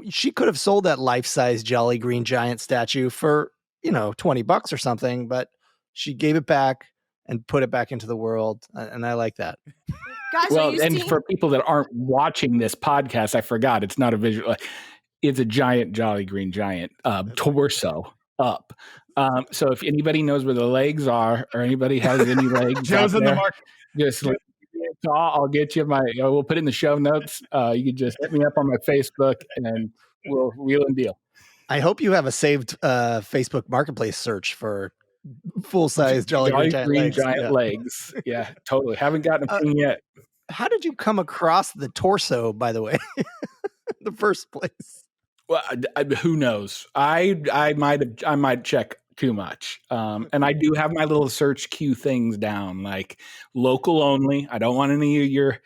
she could have sold that life-size Jolly Green Giant statue for, $20 or something, but she gave it back and put it back into the world, and I like that. Guys, for people that aren't watching this podcast, I forgot it's not a visual. It's a giant Jolly Green Giant torso up. So if anybody knows where the legs are, or anybody has any legs, Joe's in the market. Just I'll get you we'll put it in the show notes. You can just hit me up on my Facebook, and we'll wheel and deal. I hope you have a saved Facebook Marketplace search for full-size Jolly Green Giant legs. Yeah, totally. Haven't gotten a thing yet. How did you come across the torso, by the way, in the first place? Well, who knows? I might check too much. And I do have my little search queue things down, like local only. I don't want any of your.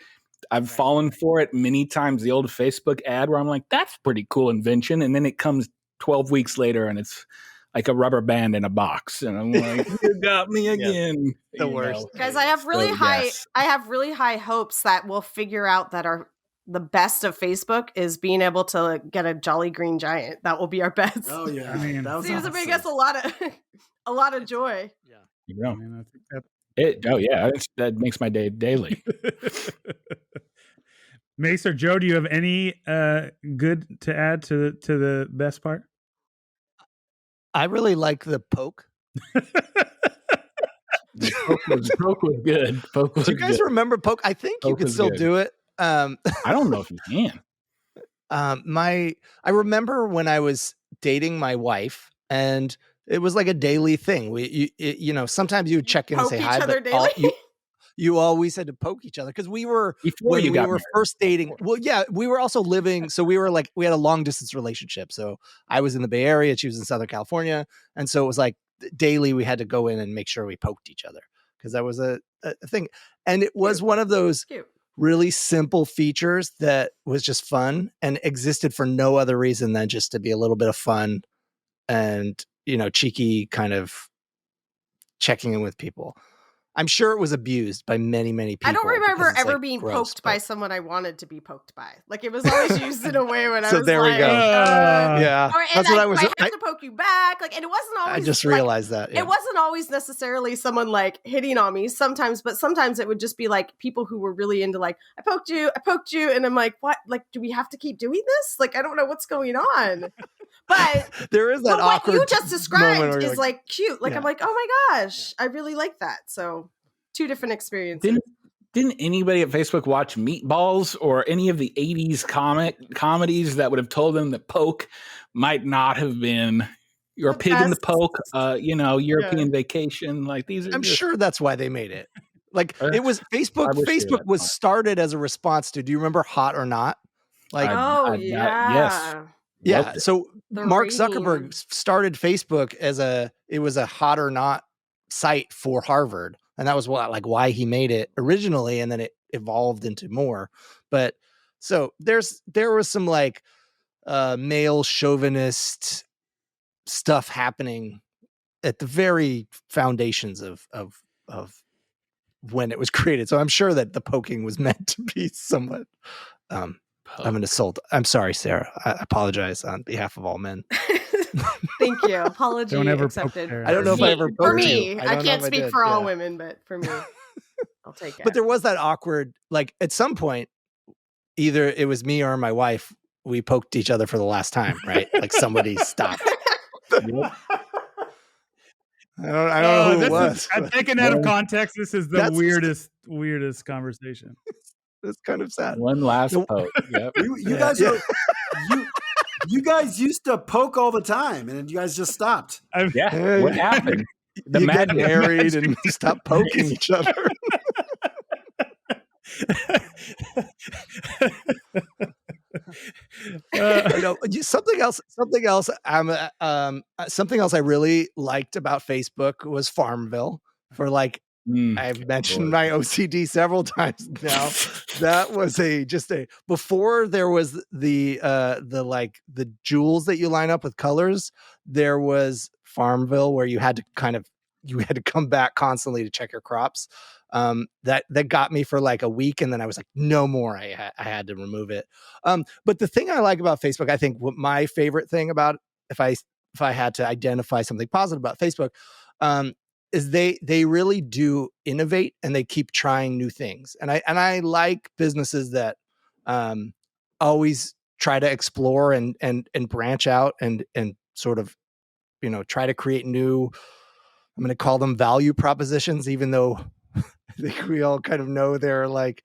I've fallen for it many times. The old Facebook ad where I'm like, that's a pretty cool invention, and then it comes 12 weeks later, and it's like a rubber band in a box, and I'm like, you got me again. The worst. Guys, I have really high hopes that we'll figure out that the best of Facebook is being able to get a Jolly Green Giant. That will be our best. Oh yeah, that seems to make us a lot of joy. Yeah, that makes my day daily. Mace or Joe, do you have any good to add to the best part? I really like the poke. Poke was good. Do you guys remember poke? I think you can still do it. I don't know if you can. I remember when I was dating my wife, and it was like a daily thing. Sometimes you would check in and say hi, but you always had to poke each other because we were first dating. Well, yeah, we were also living. So we had a long distance relationship. So I was in the Bay Area, she was in Southern California, and so it was like daily we had to go in and make sure we poked each other because that was a thing, and it was one of those really simple features that was just fun and existed for no other reason than just to be a little bit of fun and cheeky kind of checking in with people. I'm sure it was abused by many, many people. I don't remember ever being poked by someone I wanted to be poked by. Like, it was always used in a way when I was there we go. Yeah. That's what I was. I have to poke you back. Like, and it wasn't always. I just realized that. Yeah. It wasn't always necessarily someone like hitting on me sometimes, but sometimes it would just be like people who were really into like, I poked you. And I'm like, what? Like, do we have to keep doing this? Like, I don't know what's going on. But there is that awkward what you just described is like cute. Like, I'm like, oh my gosh, I really like that. So 2 different experiences. Didn't anybody at Facebook watch Meatballs or any of the 80s comedies that would have told them that poke might not have been your pig in the poke, European Vacation? Like these are sure that's why they made it. Like it was Facebook. Facebook was started as a response to, do you remember Hot or Not? Like, yes. yeah. So The Mark rating. Zuckerberg started Facebook as it was a hot or not site for Harvard. And that was why he made it originally. And then it evolved into more. But so there was some like male chauvinist stuff happening at the very foundations of when it was created. So I'm sure that the poking was meant to be somewhat of an assault. I'm sorry, Sarah. I apologize on behalf of all men. Thank you. Apology Don't ever accepted. poke I don't know if I ever For poked me, you. I don't know can't if I speak did. for all Yeah. women, but for me, I'll take it. But there was that awkward, like at some point, either it was me or my wife, we poked each other for the last time, right? Like somebody stopped. I don't know who it was. I'm taken out of context. This is the weirdest conversation. It's kind of sad. One last poke. Yep. You guys are you guys used to poke all the time, and you guys just stopped. Yeah. What happened? You get married and stop poking each other. Something else I really liked about Facebook was Farmville. For like, I've mentioned my OCD several times now. That was before there was the jewels that you line up with colors. There was Farmville where you had to come back constantly to check your crops. That got me for like a week, and then I was like, no more. I had to remove it. But the thing I like about Facebook, I think what my favorite thing about, if I had to identify something positive about Facebook, is they really do innovate and they keep trying new things. And I like businesses that always try to explore and branch out and sort of, try to create new, I'm going to call them value propositions, even though I think we all kind of know they're like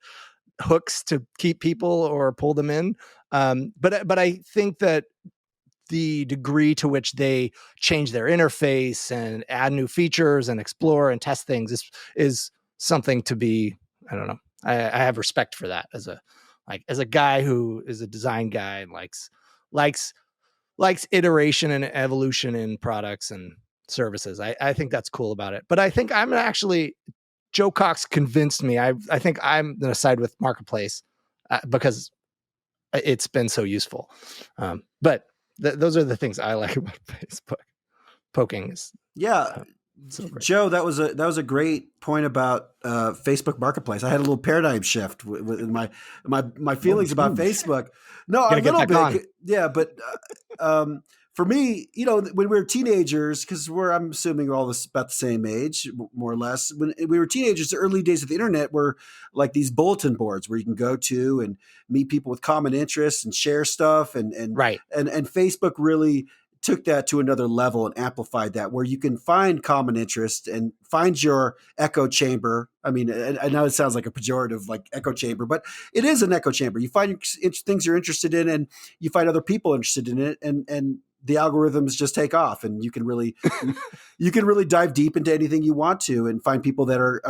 hooks to keep people or pull them in. But I think that the degree to which they change their interface and add new features and explore and test things is something to be, I don't know. I have respect for that as a guy who is a design guy and likes iteration and evolution in products and services. I think that's cool about it. But I think I'm actually, Joe Cox convinced me. I think I'm going to side with Marketplace because it's been so useful. But those are the things I like about Facebook. Poking is so great. Joe, that was a great point about Facebook Marketplace. I had a little paradigm shift with my feelings about Facebook. No, a little bit. Yeah, but for me, when we were teenagers, because I'm assuming we're all about the same age, more or less. When we were teenagers, the early days of the internet were like these bulletin boards where you can go to and meet people with common interests and share stuff. And Facebook really took that to another level and amplified that, where you can find common interest and find your echo chamber. I mean, I know it sounds like a pejorative, like echo chamber, but it is an echo chamber. You find things you're interested in, and you find other people interested in it, and the algorithms just take off, and you can really dive deep into anything you want to and find people that are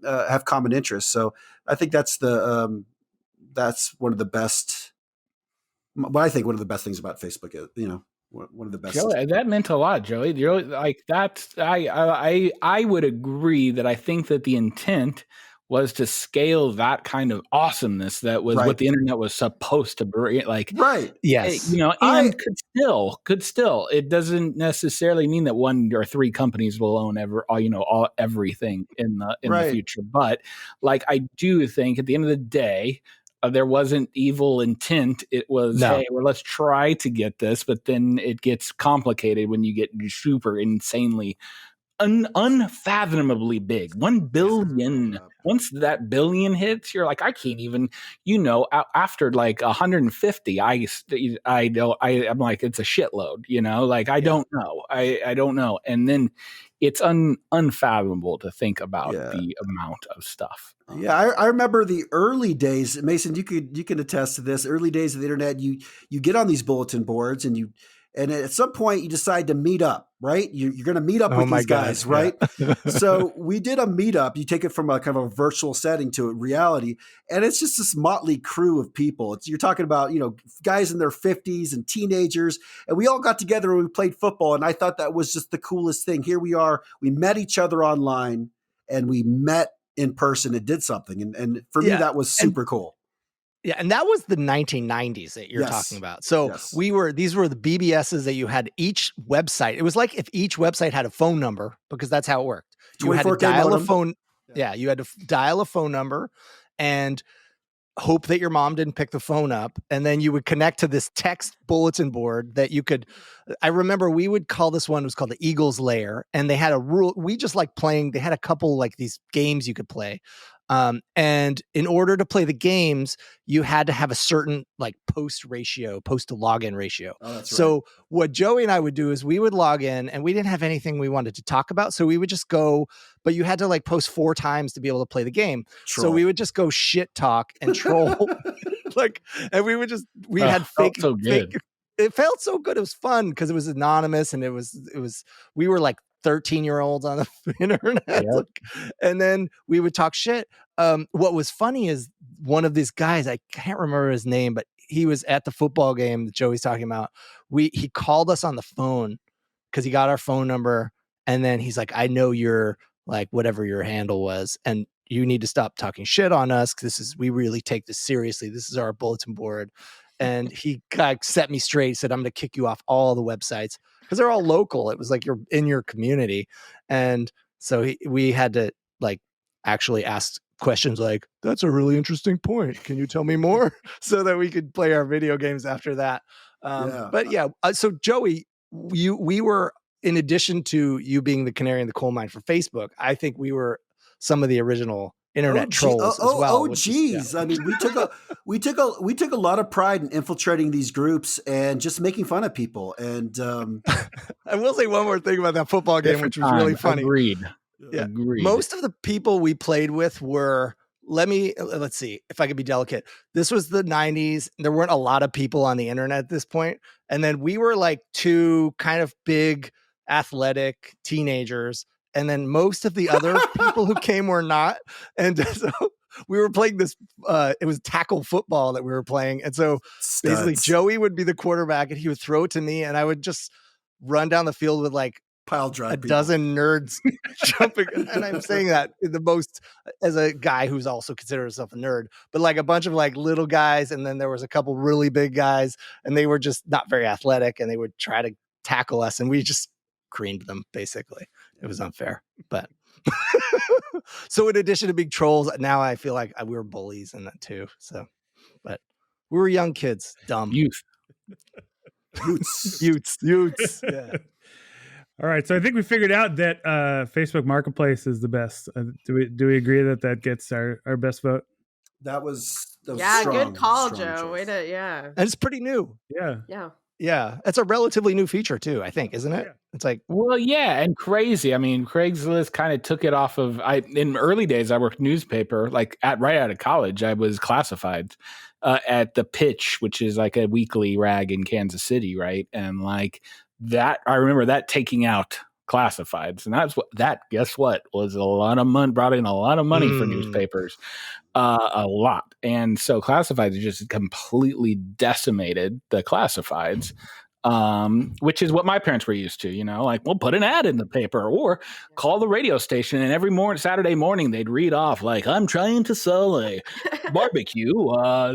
have common interests. So I think that's one of the best. What I think one of the best things about Facebook is, one of the best. Joey, that meant a lot, Joey. You're like that's I would agree that I think that the intent was to scale that kind of awesomeness that was what the internet was supposed to bring. Like, right. Yes. And could still, it doesn't necessarily mean that one or three companies will own everything in the future. But like, I do think at the end of the day, there wasn't evil intent. It was, hey, well, let's try to get this, but then it gets complicated when you get super insanely unfathomably big. 1 billion. Once that billion hits, you're like, I can't even, after like 150, I'm like, it's a shitload, like, I don't know. I don't know. And then it's unfathomable to think about the amount of stuff. Yeah, I remember the early days. Mason, you can attest to this. Early days of the internet, you get on these bulletin boards and And at some point, you decide to meet up, right? You're going to meet up with these guys, right? Yeah. So we did a meetup. You take it from a kind of a virtual setting to a reality, and it's just this motley crew of people. You're talking about, guys in their 50s and teenagers, and we all got together and we played football. And I thought that was just the coolest thing. Here we are. We met each other online, and we met in person and did something. And for me, that was super cool. Yeah, and that was the 1990s that you're talking about. So these were the BBSs that you had each website. It was like if each website had a phone number, because that's how it worked. You had to dial a phone. Yeah, you had to dial a phone number and hope that your mom didn't pick the phone up. And then you would connect to this text bulletin board that you could, I remember we would call this one, it was called the Eagle's Lair. And they had a rule. We just like playing, they had a couple like these games you could play. And in order to play the games, you had to have a certain like post to login ratio. Oh, that's so right. what Joey and I would do is we would log in and we didn't have anything we wanted to talk about. So we would just go, but you had to like post 4 times to be able to play the game. Troll. So we would just go shit talk and troll and we had fake, so good. It felt so good. It was fun because it was anonymous and we were like 13-year-olds on the internet. Yep. And then we would talk shit. What was funny is one of these guys, I can't remember his name, but he was at the football game that Joey's talking about. He called us on the phone because he got our phone number. And then he's like, I know you're like, whatever your handle was. And you need to stop talking shit on us. Cause we really take this seriously. This is our bulletin board. And he set me straight, said, I'm going to kick you off all the websites because they're all local. It was like you're in your community. And so we had to like actually ask questions like, that's a really interesting point. Can you tell me more? So that we could play our video games after that. But yeah, so Joey, we were, in addition to you being the canary in the coal mine for Facebook, I think we were some of the original internet trolls as well. Geez. I mean, we took a lot of pride in infiltrating these groups and just making fun of people. And I will say one more thing about that football game, which was really funny. Agreed. Yeah. Agreed. Most of the people we played with were, let's see if I could be delicate. This was the 90s. There weren't a lot of people on the internet at this point. And then we were like 2 kind of big athletic teenagers. And then most of the other people who came were not. And so we were playing this, it was tackle football that we were playing. And so basically Joey would be the quarterback and he would throw it to me and I would just run down the field with like pile drive a dozen nerds jumping. And I'm saying that in the most, as a guy who's also considered himself a nerd, but like a bunch of like little guys. And then there was a couple really big guys and they were just not very athletic and they would try to tackle us and we just creamed them basically. It was unfair, but so in addition to big trolls, now I feel like we were bullies in that too. So, but we were young kids, dumb youths. Yeah. All right, so I think we figured out that Facebook Marketplace is the best. Do we agree that gets our best vote? That was strong, good call, Joe. Choice. And it's pretty new. Yeah, it's a relatively new feature too, I think, isn't it? Yeah. It's like, well, yeah, and crazy. I mean, Craigslist kind of took it off of. In early days, I worked newspaper. Like right out of college, I was classified at the Pitch, which is like a weekly rag in Kansas City, right? And like that, I remember that taking out classifieds, and guess what, was a lot of money, brought in a lot of money for newspapers, a lot. And so classifieds just completely decimated the classifieds, which is what my parents were used to, like we'll put an ad in the paper or call the radio station, and every Saturday morning they'd read off like, I'm trying to sell a barbecue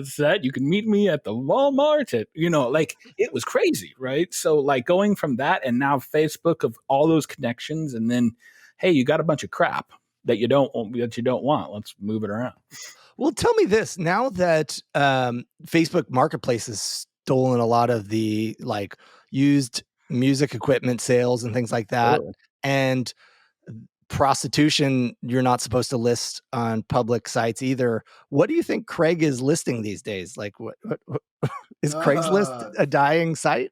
set, you can meet me at the Walmart at, like it was crazy, right? So like going from that and now Facebook of all those connections, and then hey, you got a bunch of crap that you don't want, let's move it around. Well, tell me this, now that Facebook Marketplace has stolen a lot of the like used music equipment sales and things like that, and prostitution you're not supposed to list on public sites either. What do you think Craig is listing these days? Like what is Craigslist a dying site?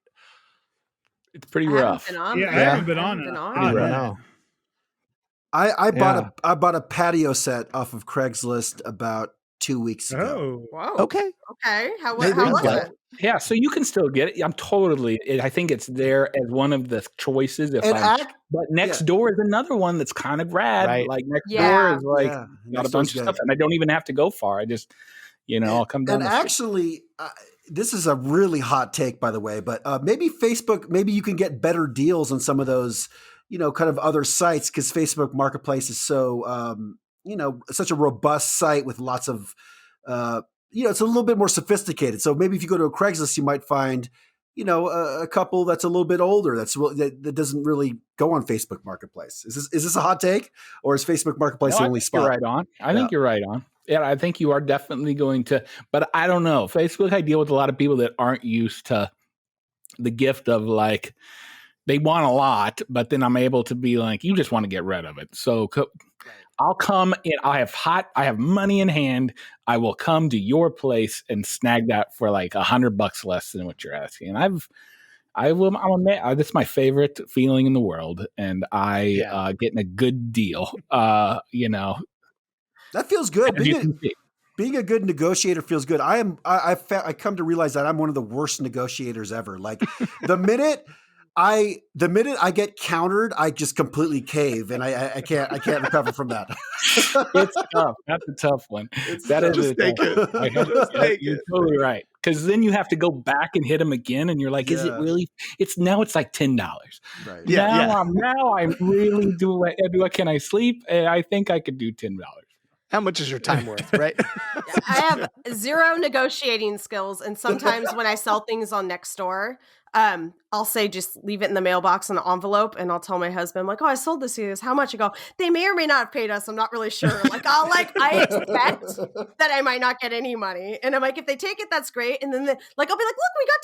It's pretty rough. I haven't been on it. I don't know. I bought a patio set off of Craigslist about 2 weeks ago. Oh, Whoa. Okay. Okay. How Maybe was so. it? Yeah, so you can still get it. I think it's there as one of the choices. But next door is another one that's kind of rad. Right. Like next Yeah. door is like Yeah, got a next bunch door's of good. stuff, and I don't even have to go far. I just, I'll come down. And the street. actually, this is a really hot take, by the way, but maybe Facebook, maybe you can get better deals on some of those, kind of other sites, because Facebook Marketplace is so, such a robust site with lots of, it's a little bit more sophisticated. So maybe if you go to a Craigslist, you might find, a couple that's a little bit older that doesn't really go on Facebook Marketplace. Is this a hot take, or is Facebook Marketplace the only spot? You're right on. I think you're right on. Yeah, I think you are definitely going to, but I don't know. Facebook, I deal with a lot of people that aren't used to the gift of like, they want a lot, but then I'm able to be like, you just want to get rid of it. So I'll come in. I have money in hand. I will come to your place and snag that for like $100 less than what you're asking. And this is my favorite feeling in the world. And getting a good deal, That feels good. Being a good negotiator feels good. I come to realize that I'm one of the worst negotiators ever. Like the minute I get countered, I just completely cave, and I can't recover from that. It's tough. That's a tough one. You're totally right. Because then you have to go back and hit them again, and you're like, is it really? It's like $10. Right. Now I'm really can I sleep? I think I could do $10. How much is your time worth, right? I have zero negotiating skills, and sometimes when I sell things on Nextdoor, I'll say just leave it in the mailbox in the envelope, and I'll tell my husband, like, oh, I sold this to you. How much? I go, they may or may not have paid us. I'm not really sure. Like, I expect that I might not get any money. And I'm like, if they take it, that's great. And then I'll be like, look, we got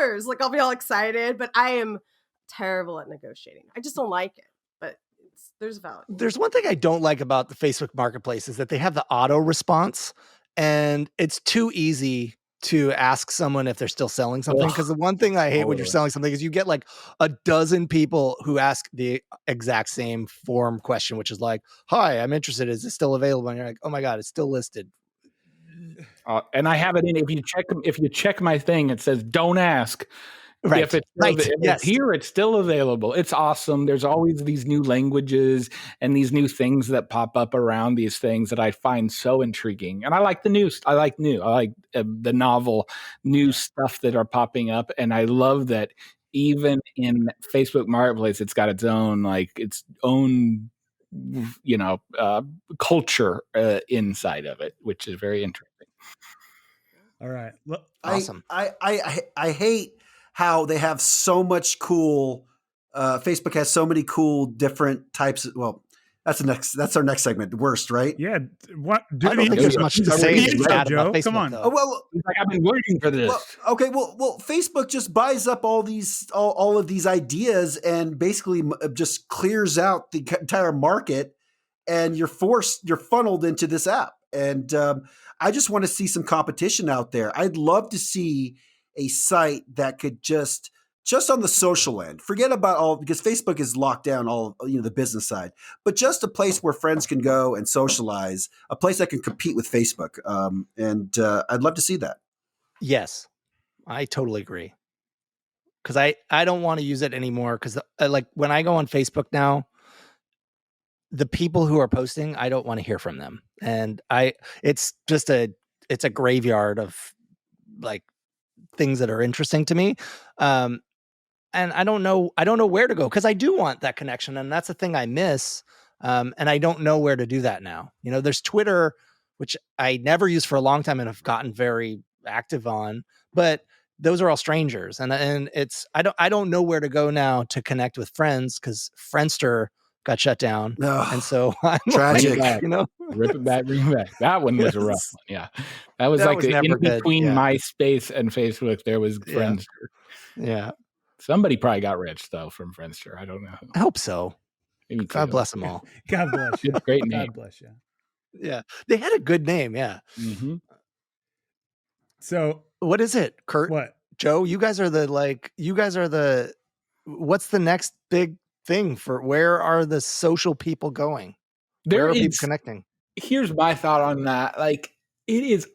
$10. Like, I'll be all excited, but I am terrible at negotiating. I just don't like it. But there's value. There's one thing I don't like about the Facebook Marketplace is that they have the auto response, and it's too easy to ask someone if they're still selling something. Because the one thing I hate when you're selling something is you get like a dozen people who ask the exact same form question, which is like, hi, I'm interested. Is it still available? And you're like, oh my God, it's still listed. And I have it in. If you check my thing, it says don't ask. Right. If it's here, it's still available. It's awesome. There's always these new languages and these new things that pop up around these things that I find so intriguing. And I like the news. I like the novel new stuff that are popping up. And I love that even in Facebook Marketplace, it's got its own culture inside of it, which is very interesting. All right. Awesome. I hate how they have so much cool. Facebook has so many cool different types. That's our next segment. Worst, right? Yeah. What? I don't think there's much to say, Joe. Facebook, come on. though. Oh, well, he's like, I've been waiting for this. Well, Facebook just buys up all of these ideas and basically just clears out the entire market, and you're funneled into this app. And I just want to see some competition out there. I'd love to see a site that could just on the social end, forget about all, because Facebook is locked down all, the business side, but just a place where friends can go and socialize, a place that can compete with Facebook. And I'd love to see that. Yes, I totally agree. Cause I don't want to use it anymore. Cause like when I go on Facebook now, the people who are posting, I don't want to hear from them. And it's a graveyard of like things that are interesting to me. And I don't know where to go, because I do want that connection. And that's the thing I miss. And I don't know where to do that now. There's Twitter, which I never used for a long time and have gotten very active on, but those are all strangers. And it's, I don't know where to go now to connect with friends, because Friendster got shut down. And so I'm tragic, rip it back, bring it back. That one was a rough one. Yeah. That was in between MySpace and Facebook, there was Friendster. Yeah. Somebody probably got rich though from Friendster. I don't know. I hope so. God bless them all. God bless you. Great name. God bless you. Yeah. They had a good name. Yeah. Mm-hmm. So what is it, Kurt? What? Joe, you guys are what's the next big thing where are the social people going? Where are people connecting? Here's my thought on that. Like, It is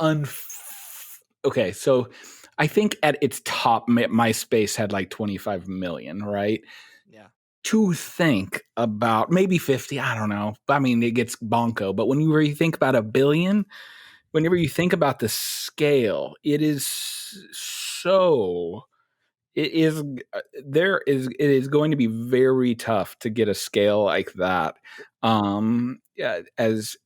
okay. So I think at its top, MySpace had like 25 million, right? Yeah. To think about maybe 50, I don't know. I mean, it gets bonko. But when you think about a billion, whenever you think about the scale, it is so. It is it is going to be very tough to get a scale like that. Yeah, as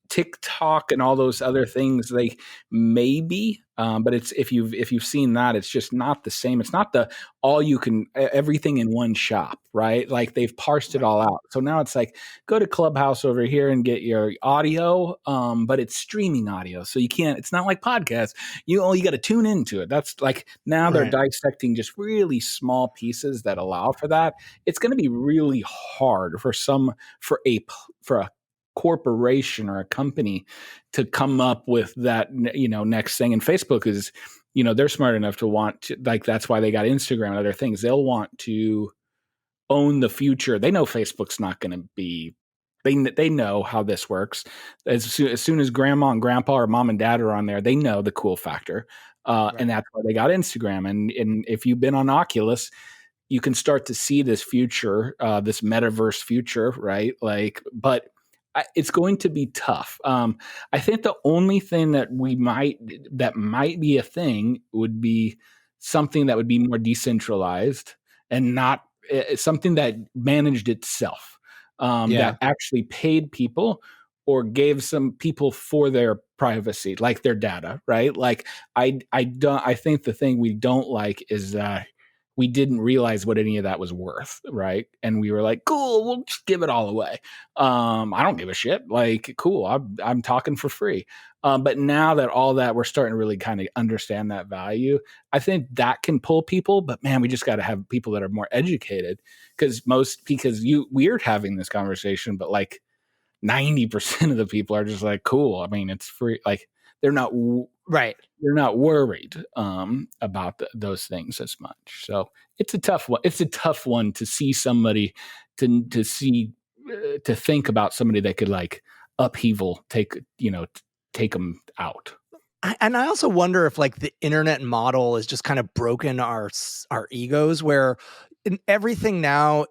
TikTok and all those other things, like maybe, but it's if you've seen that, it's just not the same. It's not the all you can everything in one shop, right? Like they've parsed it all out. So now it's like go to Clubhouse over here and get your audio, but it's streaming audio, so you can't. It's not like podcasts. You got to tune into it. That's like now they're dissecting just really small pieces that allow for that. It's going to be really hard for a corporation or a company to come up with that next thing. And Facebook is they're smart enough to want to, like, that's why they got Instagram and other things. They'll want to own the future. They know Facebook's not going to be. They know how this works. As soon as grandma and grandpa or mom and dad are on there, they know the cool factor, and that's why they got Instagram. And if you've been on Oculus, you can start to see this future, this metaverse future, right? Like, but it's going to be tough. I think the only thing that might be a thing would be something that would be more decentralized and not something that managed itself, that actually paid people or gave some people for their privacy, like their data, right? Like I think the thing we don't like is that we didn't realize what any of that was worth, right? And we were like, cool, we'll just give it all away. I don't give a shit. Like, cool, I'm talking for free. But now that all that, we're starting to really kind of understand that value. I think that can pull people, but man, we just got to have people that are more educated because we're having this conversation, but like 90% of the people are just like, cool. I mean, it's free. Like they're not right. They're not worried about those things as much. So it's a tough one. It's a tough one to see somebody to think about somebody that could like upheaval, take them out. And I also wonder if like the internet model is just kind of broken our egos, where in everything now,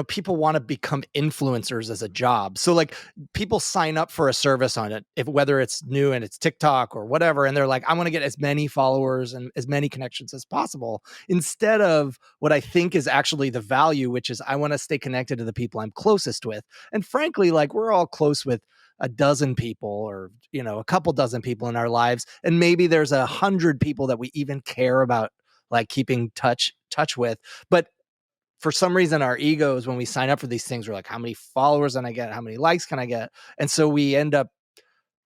people want to become influencers as a job. So like people sign up for a service on it, whether it's new and it's TikTok or whatever, and they're like, I want to get as many followers and as many connections as possible, instead of what I think is actually the value, which is I want to stay connected to the people I'm closest with. And frankly, like we're all close with a dozen people or a couple dozen people in our lives, and maybe there's 100 people that we even care about like keeping touch with. But for some reason our egos, when we sign up for these things, we're like, how many followers can I get, how many likes can I get? And so we end up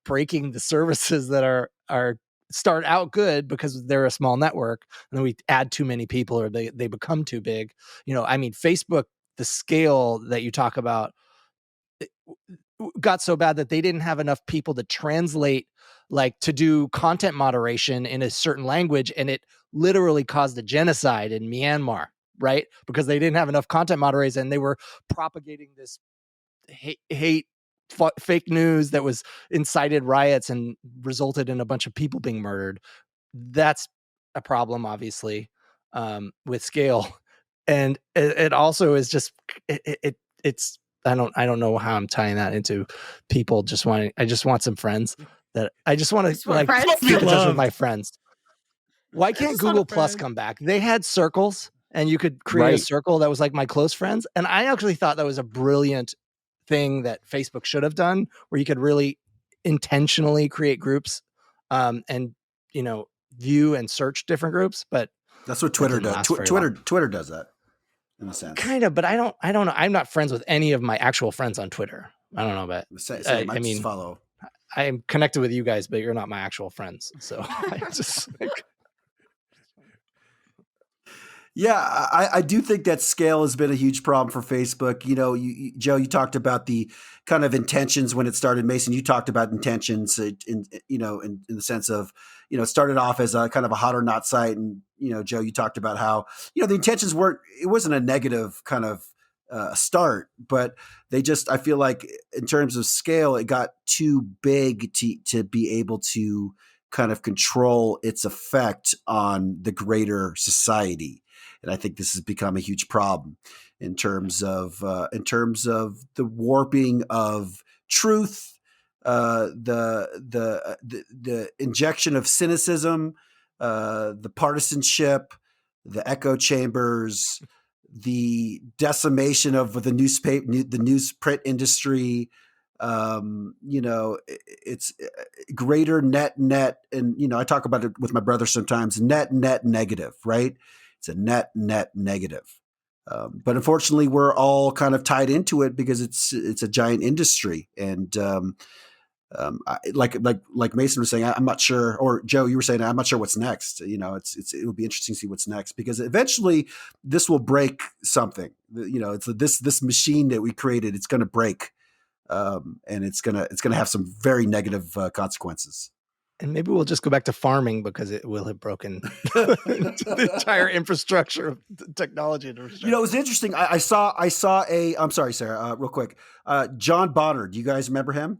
breaking the services that are start out good because they're a small network, and then we add too many people or they become too big. I mean, Facebook, the scale that you talk about, got so bad that they didn't have enough people to translate, like to do content moderation in a certain language, and it literally caused a genocide in Myanmar, right? Because they didn't have enough content moderators, and they were propagating this hate fake news that was incited riots and resulted in a bunch of people being murdered. That's a problem, obviously, with scale. And it also is just it's I don't know how I'm tying that into people just wanting. I just want some friends that I just want to like keep in touch with my friends. Why can't Google Plus come back? They had circles, and you could create a circle that was like my close friends. And I actually thought that was a brilliant thing that Facebook should have done, where you could really intentionally create groups, and view and search different groups. But that's what Twitter does. Twitter does that. In a sense. Kind of, but I don't know. I'm not friends with any of my actual friends on Twitter. I don't know, but I mean, follow. I'm connected with you guys, but you're not my actual friends. So I just Yeah, I do think that scale has been a huge problem for Facebook. Joe, you talked about the kind of intentions when it started. Mason, you talked about intentions in the sense of, it started off as a kind of a hot or not site. And, Joe, you talked about how, the intentions it wasn't a negative kind of start, but I feel like in terms of scale, it got too big to be able to kind of control its effect on the greater society. And I think this has become a huge problem in terms of the warping of truth, the injection of cynicism, the partisanship, the echo chambers, the decimation of the newsprint industry. It's greater net, and I talk about it with my brother sometimes. Net negative, right? It's a net negative. But unfortunately, we're all kind of tied into it because it's a giant industry, and like Mason was saying, I'm not sure, or Joe, you were saying, I'm not sure what's next. It will be interesting to see what's next, because eventually this will break something. It's this machine that we created. It's going to break, and it's gonna have some very negative consequences. And maybe we'll just go back to farming, because it will have broken the entire infrastructure of the technology. It was interesting. I saw I'm sorry, Sarah, real quick. John Bonner. Do you guys remember him?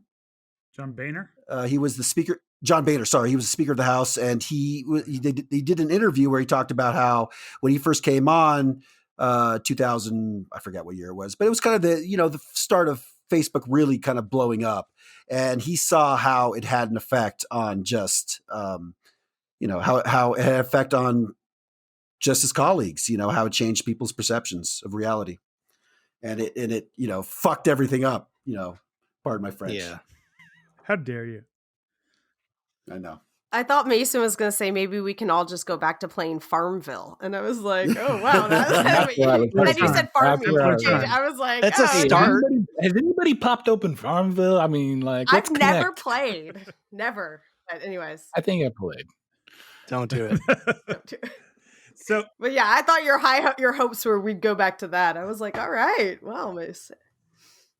John Boehner? He was the speaker. John Boehner, sorry, he was the Speaker of the House, and he did an interview where he talked about how when he first came on, 2000, I forget what year it was, but it was kind of the start of Facebook really kind of blowing up, and he saw how it had an effect on just how it had an effect on just his colleagues, how it changed people's perceptions of reality, and it fucked everything up. Pardon my French. Yeah. How dare you? I know. I thought Mason was going to say maybe we can all just go back to playing Farmville, and I was like, "Oh wow!" And you said farming. I was like, "It's a start." Has anybody popped open Farmville? I mean, like, I've never played, never. But anyways, I think I played. Don't do it. Don't do it. So, but yeah, I thought your hopes were we'd go back to that. I was like, all right, well, Mason.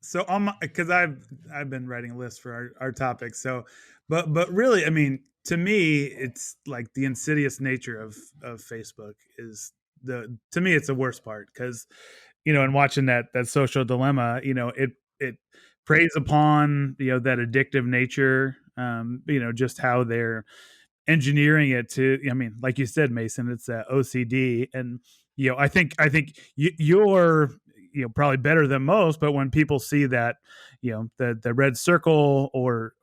So because I've been writing a list for our topics. So, but really, I mean, to me, it's like the insidious nature of Facebook is to me, it's the worst part, because, in watching that social dilemma, it preys upon, that addictive nature, just how they're engineering it to, I mean, like you said, Mason, it's OCD. And, I think you're, probably better than most, but when people see that, the red circle or,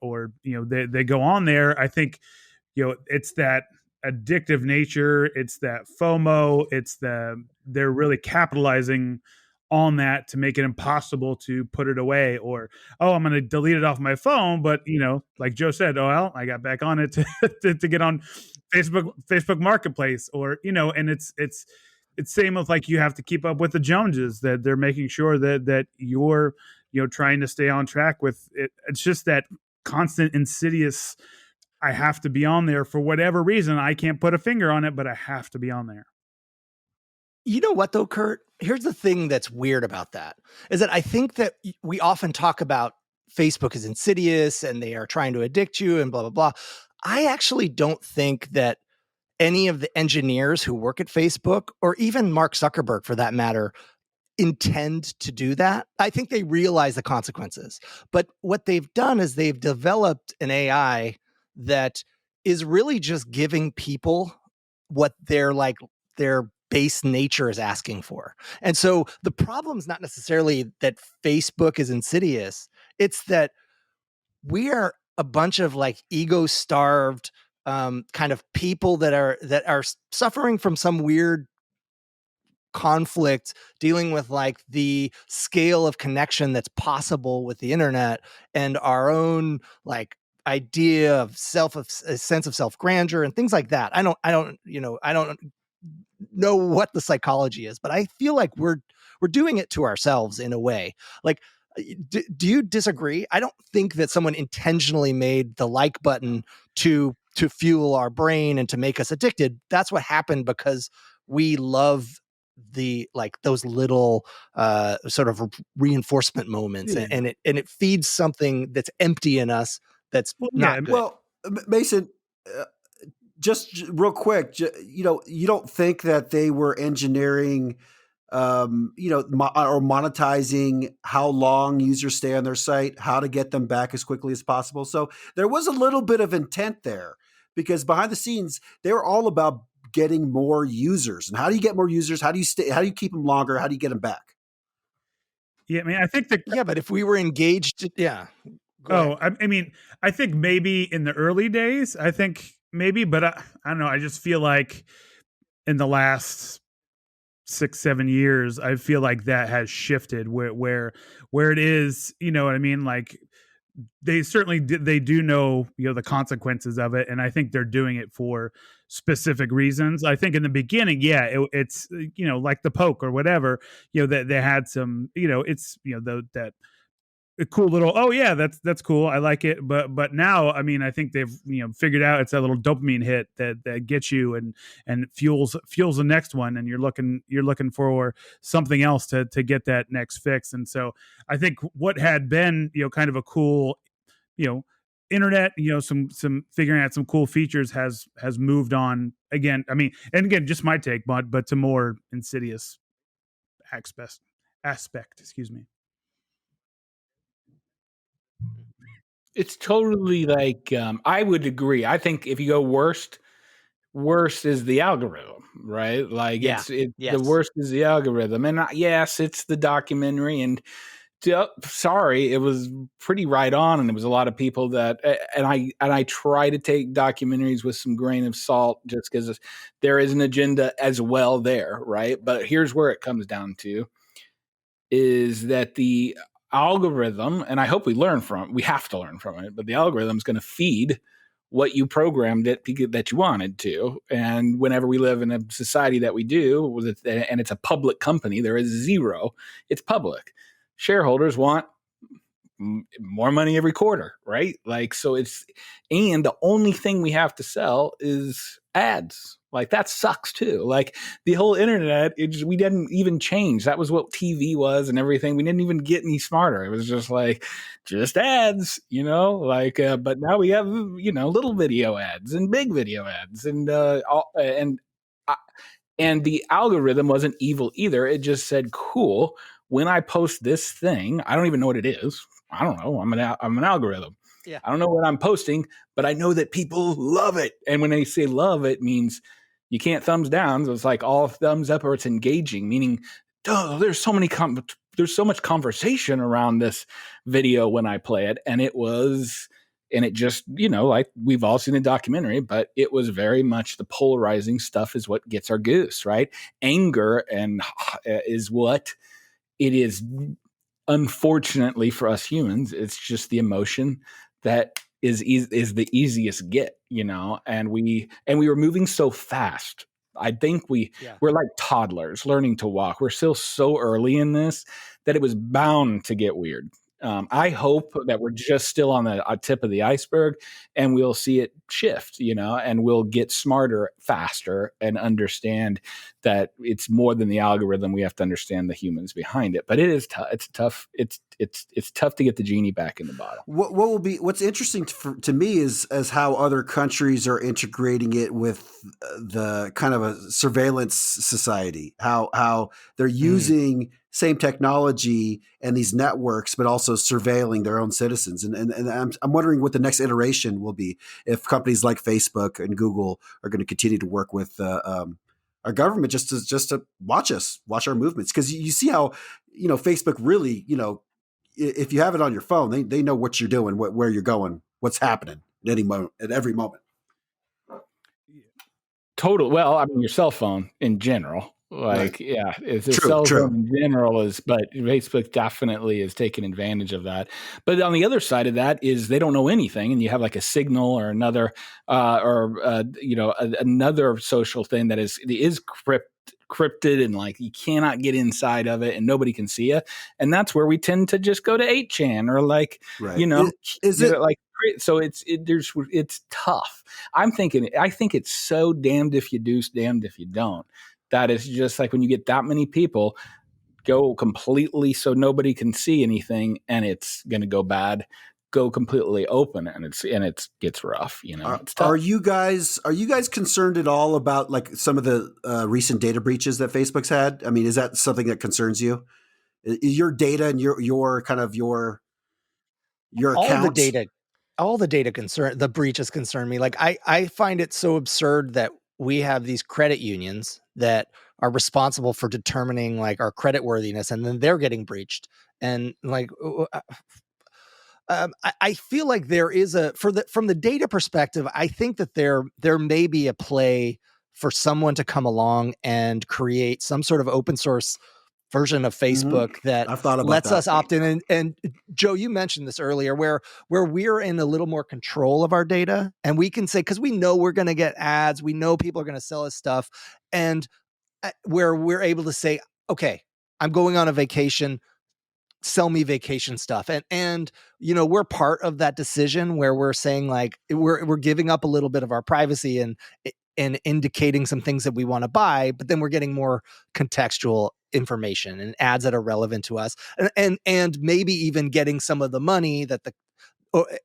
they go on there, I think, it's that addictive nature. It's that FOMO. They're really capitalizing on that to make it impossible to put it away, or, oh, I'm going to delete it off my phone. But, like Joe said, oh, well, I got back on it to get on Facebook Marketplace, or, and it's same with, like, you have to keep up with the Joneses, that they're making sure that you're, trying to stay on track with it. It's just that constant insidious, I have to be on there for whatever reason. I can't put a finger on it, but I have to be on there. You know what, though, Kurt? Here's the thing that's weird about that, is that I think that we often talk about Facebook as insidious and they are trying to addict you and blah, blah, blah. I actually don't think that any of the engineers who work at Facebook, or even Mark Zuckerberg for that matter, intend to do that. I think they realize the consequences. But what they've done is they've developed an AI that is really just giving people what their base nature is asking for. And so the problem is not necessarily that Facebook is insidious. It's that we are a bunch of ego-starved kind of people that are suffering from some weird conflict, dealing with the scale of connection that's possible with the internet, and our own idea of a sense of self-grandeur and things like that. I don't know what the psychology is, but I feel like we're doing it to ourselves in a way. Do you disagree? I don't think that someone intentionally made the like button to fuel our brain and to make us addicted. That's what happened because we love those little sort of reinforcement moments, Yeah. and it feeds something that's empty in us. That's not good. Well, Mason, just real quick, you don't think that they were engineering or monetizing how long users stay on their site, how to get them back as quickly as possible. So there was a little bit of intent there, because behind the scenes, they were all about getting more users. And how do you get more users? How do you keep them longer? How do you get them back? Yeah, I mean, I think but if we were engaged, yeah. I mean, I think maybe in the early days, but I don't know. I just feel like in the last 6-7 years, I feel like that has shifted where it is, you know what I mean? Like they certainly they do know, the consequences of it. And I think they're doing it for specific reasons. I think in the beginning, it's, like the poke or whatever, that they had some, it's, that a cool little, oh yeah, that's cool, I like it, but now, I mean, I think they've figured out it's that little dopamine hit that gets you and fuels the next one, and you're looking for something else to get that next fix. And so I think what had been kind of a cool internet, some figuring out some cool features has moved on again. I mean, and again, just my take, but to more insidious aspect, excuse me. It's totally like, I would agree. I think if you go worst is the algorithm, right? Like yes. the worst is the algorithm. And yes, it's the documentary, and sorry, it was pretty right on. And there was a lot of people that, and I try to take documentaries with some grain of salt, just because there is an agenda as well there, right? But here's where it comes down to, is that the algorithm, and I hope we have to learn from it, but the algorithm is going to feed what you programmed it that you wanted to. And whenever we live in a society that we do, and it's a public company, there is zero, it's public. Shareholders want more money every quarter, right? Like, so and the only thing we have to sell is ads. Like, that sucks too. Like, the whole internet, we didn't even change. That was what TV was and everything. We didn't even get any smarter. It was just like, just ads, like, but now we have, little video ads and big video ads, and the algorithm wasn't evil either. It just said, cool, when I post this thing, I don't even know what it is. I don't know. I'm an algorithm. Yeah. I don't know what I'm posting, but I know that people love it. And when they say love, it means you can't thumbs down. So it's like all thumbs up, or it's engaging, meaning, there's so much conversation around this video when I play it. And it just, like we've all seen the documentary, but it was very much the polarizing stuff is what gets our goose, right? Anger is what it is. Unfortunately for us humans, it's just the emotion that is the easiest get, and we were moving so fast. I think we're like toddlers learning to walk. We're still so early in this that it was bound to get weird. I hope that we're just still on the tip of the iceberg, and we'll see it shift, and we'll get smarter faster and understand that it's more than the algorithm. We have to understand the humans behind it. But it is tough. It's tough. It's tough to get the genie back in the bottle. What's interesting to me is how other countries are integrating it with the kind of a surveillance society. How they're using same technology and these networks, but also surveilling their own citizens. And I'm wondering what the next iteration will be, if companies like Facebook and Google are going to continue to work with our government just to watch our movements. Because you see how Facebook really, if you have it on your phone, they know what you're doing, where you're going, what's happening at every moment. Total. Well, I mean, your cell phone in general. Like, right. Yeah, it's a cell phone in general but Facebook definitely is taking advantage of that. But on the other side of that is they don't know anything, and you have like a Signal or another, another social thing that is crypted, and like you cannot get inside of it, and nobody can see you, and that's where we tend to just go to 8chan or like, right. Is it like? So it's tough. I think it's so damned if you do, damned if you don't. That is just like when you get that many people go completely so nobody can see anything, and it's going to go bad. go completely open, and it gets rough. It's tough. Are you guys concerned at all about like some of the recent data breaches that Facebook's had? I mean, is that something that concerns you? Your data and your kind of your accounts? All the data the breaches concern me. Like I find it so absurd that we have these credit unions that are responsible for determining like our credit worthiness, and then they're getting breached. And like, I feel like there is from the data perspective, I think that there may be a play for someone to come along and create some sort of open source version of Facebook that lets us opt in. And Joe, you mentioned this earlier, where we're in a little more control of our data, and we can say, because we know we're going to get ads, we know people are going to sell us stuff, and where we're able to say, okay, I'm going on a vacation, sell me vacation stuff. And we're part of that decision where we're saying like, we're giving up a little bit of our privacy and indicating some things that we want to buy, but then we're getting more contextual information and ads that are relevant to us, and maybe even getting some of the money that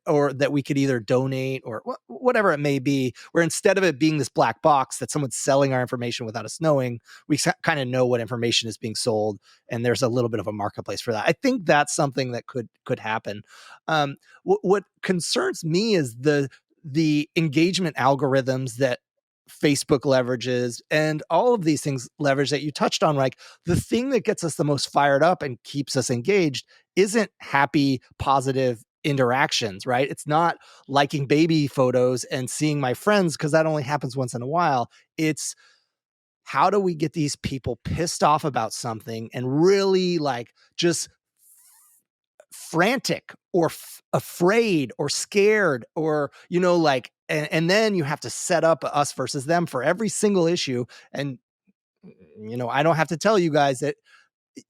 or that we could either donate or whatever it may be, where instead of it being this black box that someone's selling our information without us knowing, we kind of know what information is being sold, and there's a little bit of a marketplace for that. I think that's something that could happen. What concerns me is the engagement algorithms that Facebook leverages, and all of these things leverage that you touched on. Like, the thing that gets us the most fired up and keeps us engaged isn't happy, positive interactions, right? It's not liking baby photos and seeing my friends, because that only happens once in a while. It's how do we get these people pissed off about something and really like just frantic or afraid or scared, or like, and then you have to set up us versus them for every single issue. And I don't have to tell you guys that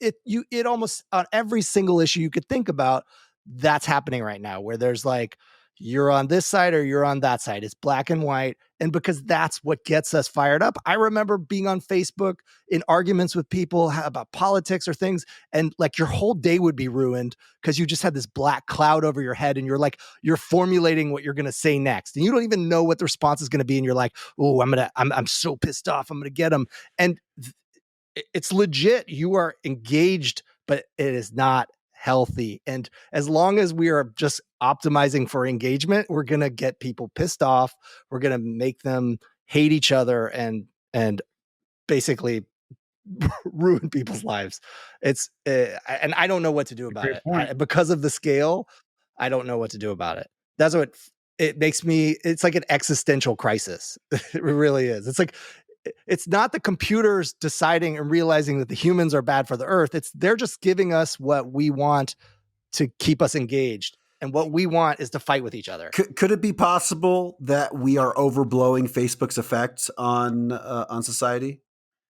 it almost on every single issue you could think about, that's happening right now, where there's like, you're on this side or you're on that side. It's black and white. And because that's what gets us fired up. I remember being on Facebook in arguments with people about politics or things, and like your whole day would be ruined because you just had this black cloud over your head, and you're formulating what you're going to say next. And you don't even know what the response is going to be. And you're like, oh, I'm so pissed off. I'm going to get them. And it's legit. You are engaged, but it is not healthy. And as long as we are just optimizing for engagement, we're going to get people pissed off. We're going to make them hate each other and basically ruin people's lives. It's and I don't know what to do about it. Because of the scale, I don't know what to do about it. That's what it makes me. It's like an existential crisis. It really is. It's like, it's not the computers deciding and realizing that the humans are bad for the earth. They're just giving us what we want to keep us engaged. And what we want is to fight with each other. Could it be possible that we are overblowing Facebook's effect on society?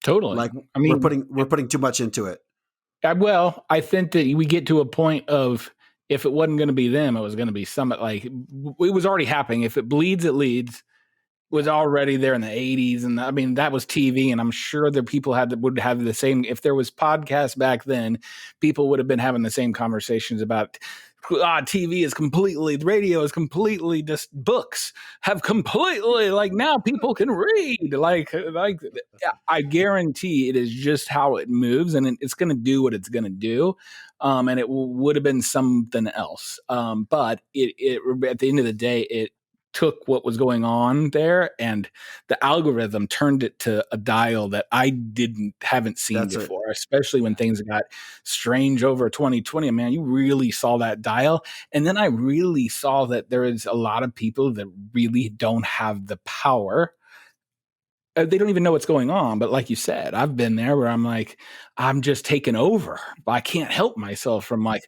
Totally. Like, I mean, we're putting too much into it. Well, I think that we get to a point of, if it wasn't going to be them, it was going to be like, it was already happening. If it bleeds, it leads. Was already there in the 80s. And I mean, that was TV. And I'm sure that people would have the same, if there was podcasts back then, people would have been having the same conversations about TV is completely, radio is completely, just books have completely, like, now people can read. Like I guarantee it is just how it moves, and it's going to do what it's going to do. And it would have been something else. But it at the end of the day, it took what was going on there, and the algorithm turned it to a dial that I haven't seen before, especially when things got strange over 2020. Man, you really saw that dial. And then I really saw that there is a lot of people that really don't have the power. They don't even know what's going on. But like you said, I've been there where I'm like, I'm just taken over. I can't help myself from 8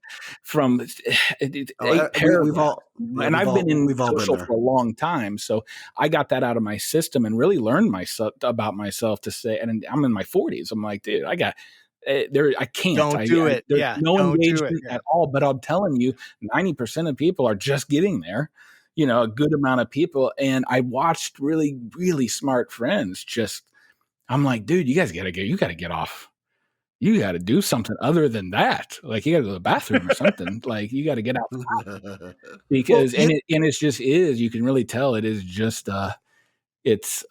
paragraphs. And I've been in social for a long time. So I got that out of my system and really learned about myself to say, and I'm in my 40s. I'm like, dude, I can't. Don't do it. There's no engagement at all. But I'm telling you, 90% of people are just getting there. A good amount of people. And I watched really, really smart friends I'm like, dude, you got to get off. you got to do something other than that. Like, you got to go to the bathroom or something. Like, you got to get out because, it just is, you can really tell it is just, it's